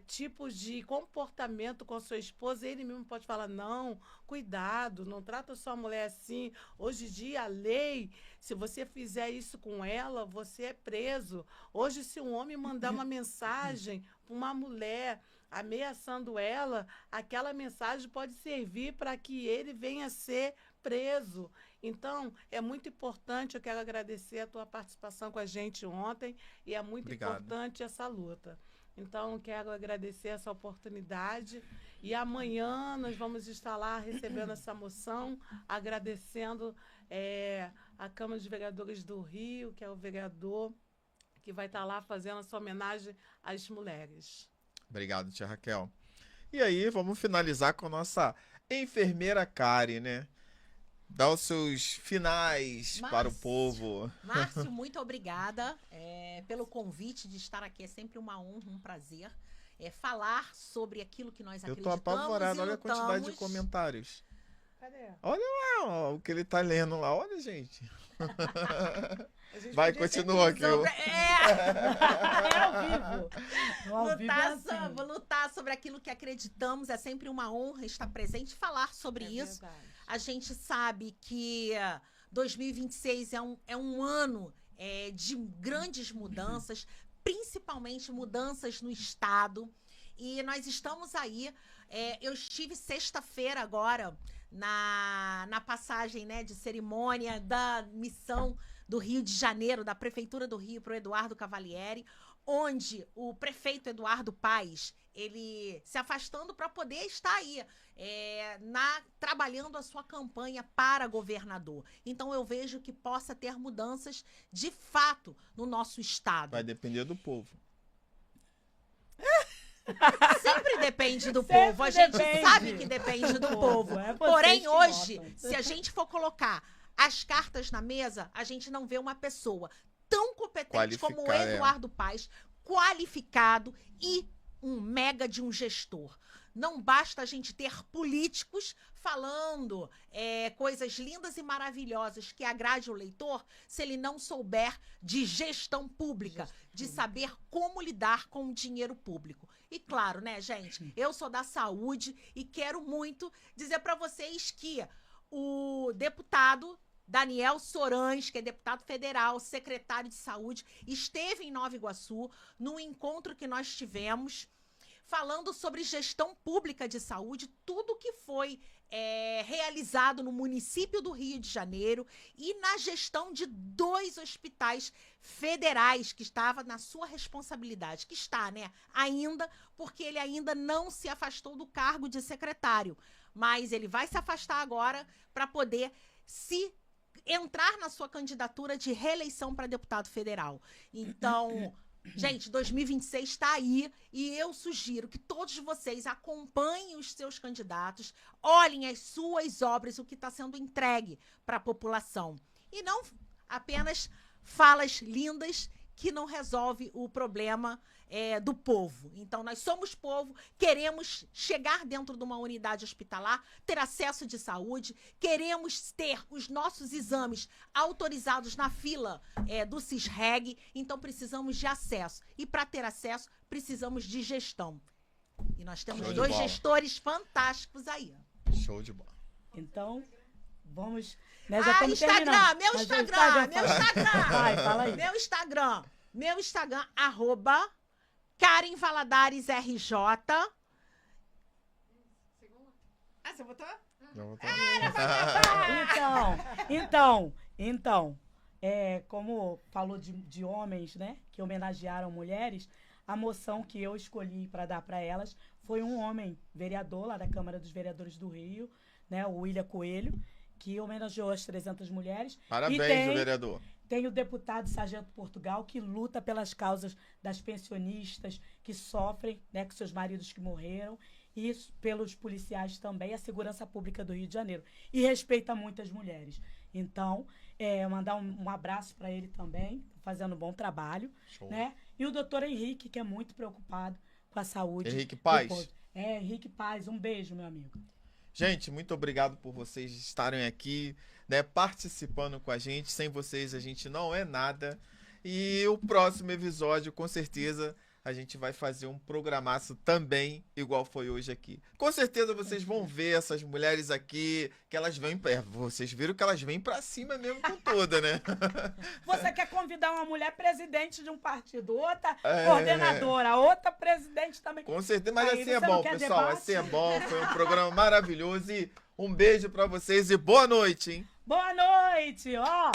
tipos de comportamento com sua esposa, ele mesmo pode falar, não, cuidado, não trata sua mulher assim. Hoje em dia, a lei, se você fizer isso com ela, você é preso. Hoje, se um homem mandar uma mensagem para uma mulher ameaçando ela, aquela mensagem pode servir para que ele venha a ser preso. Então, é muito importante, eu quero agradecer a tua participação com a gente ontem, e é muito importante essa luta. Então, quero agradecer essa oportunidade, e amanhã nós vamos estar lá recebendo essa moção, agradecendo a Câmara de Vereadores do Rio, que é o vereador que vai estar lá fazendo essa homenagem às mulheres. Obrigado, tia Raquel. E aí, vamos finalizar com a nossa enfermeira Karen, né? Dá os seus finais para o povo. Márcio, muito obrigada pelo convite de estar aqui. É sempre uma honra, um prazer. Falar sobre aquilo que nós acreditamos. Eu tô apavorado, olha a quantidade de comentários. Cadê? Olha lá, ó, o que ele tá lendo lá. Olha, gente. Vai, continua aqui. Ao vivo. Ao vivo é assim. Lutar sobre aquilo que acreditamos. É sempre uma honra estar presente e falar sobre isso. Verdade. A gente sabe que 2026 é um ano de grandes mudanças, principalmente mudanças no Estado. E nós estamos aí. Eu estive sexta-feira agora na passagem, né, de cerimônia da missão do Rio de Janeiro, da Prefeitura do Rio, para o Eduardo Cavalieri, onde o prefeito Eduardo Paes, ele se afastando para poder estar aí, trabalhando a sua campanha para governador. Então, eu vejo que possa ter mudanças de fato no nosso estado. Vai depender do povo. Sempre depende do povo. A gente sabe que depende do povo. Porém, hoje, se a gente for colocar as cartas na mesa, a gente não vê uma pessoa tão competente como o Eduardo Paes, qualificado e um mega de um gestor. Não basta a gente ter políticos falando coisas lindas e maravilhosas que agrade o leitor, se ele não souber de gestão pública, de saber como lidar com o dinheiro público. E claro, né, gente, eu sou da saúde e quero muito dizer para vocês que o deputado Daniel Sorães, que é deputado federal, secretário de saúde, esteve em Nova Iguaçu, num encontro que nós tivemos, falando sobre gestão pública de saúde, tudo que foi realizado no município do Rio de Janeiro e na gestão de 2 hospitais federais que estava na sua responsabilidade, que está, né, ainda, porque ele ainda não se afastou do cargo de secretário, mas ele vai se afastar agora para poder entrar na sua candidatura de reeleição para deputado federal. Então, gente, 2026 está aí e eu sugiro que todos vocês acompanhem os seus candidatos, olhem as suas obras, o que está sendo entregue para a população. E não apenas falas lindas que não resolve o problema do povo. Então, nós somos povo, queremos chegar dentro de uma unidade hospitalar, ter acesso de saúde, queremos ter os nossos exames autorizados na fila do CISREG, então precisamos de acesso. E para ter acesso, precisamos de gestão. E nós temos 2 gestores fantásticos aí. Show de bola. Então, vamos... Nós já estamos Instagram, terminando. meu Mas Instagram. Vai, fala aí. Meu Instagram, @ Karen Valadares RJ. Você botou? Então, como falou de homens, né, que homenagearam mulheres, a moção que eu escolhi para dar para elas foi um homem vereador lá da Câmara dos Vereadores do Rio, né, o William Coelho, que homenageou as 300 mulheres. Parabéns, vereador. Tem o deputado Sargento Portugal, que luta pelas causas das pensionistas que sofrem, né, com seus maridos que morreram, e pelos policiais também, a segurança pública do Rio de Janeiro. E respeita muitas mulheres. Então, mandar um abraço para ele também, fazendo um bom trabalho. Show. Né? E o doutor Henrique, que é muito preocupado com a saúde. Henrique Paz. Henrique Paz. Um beijo, meu amigo. Gente, muito obrigado por vocês estarem aqui, né, participando com a gente. Sem vocês a gente não é nada. E o próximo episódio, com certeza, a gente vai fazer um programaço também, igual foi hoje aqui. Com certeza vocês vão ver essas mulheres aqui, que elas vêm... vocês viram que elas vêm pra cima mesmo com toda, né? Você quer convidar uma mulher presidente de um partido, outra coordenadora, outra presidente também. Com certeza, mas Aí assim é você não bom, quer pessoal. debate? Assim é bom, foi um programa maravilhoso. E um beijo pra vocês e boa noite, hein? Boa noite, ó.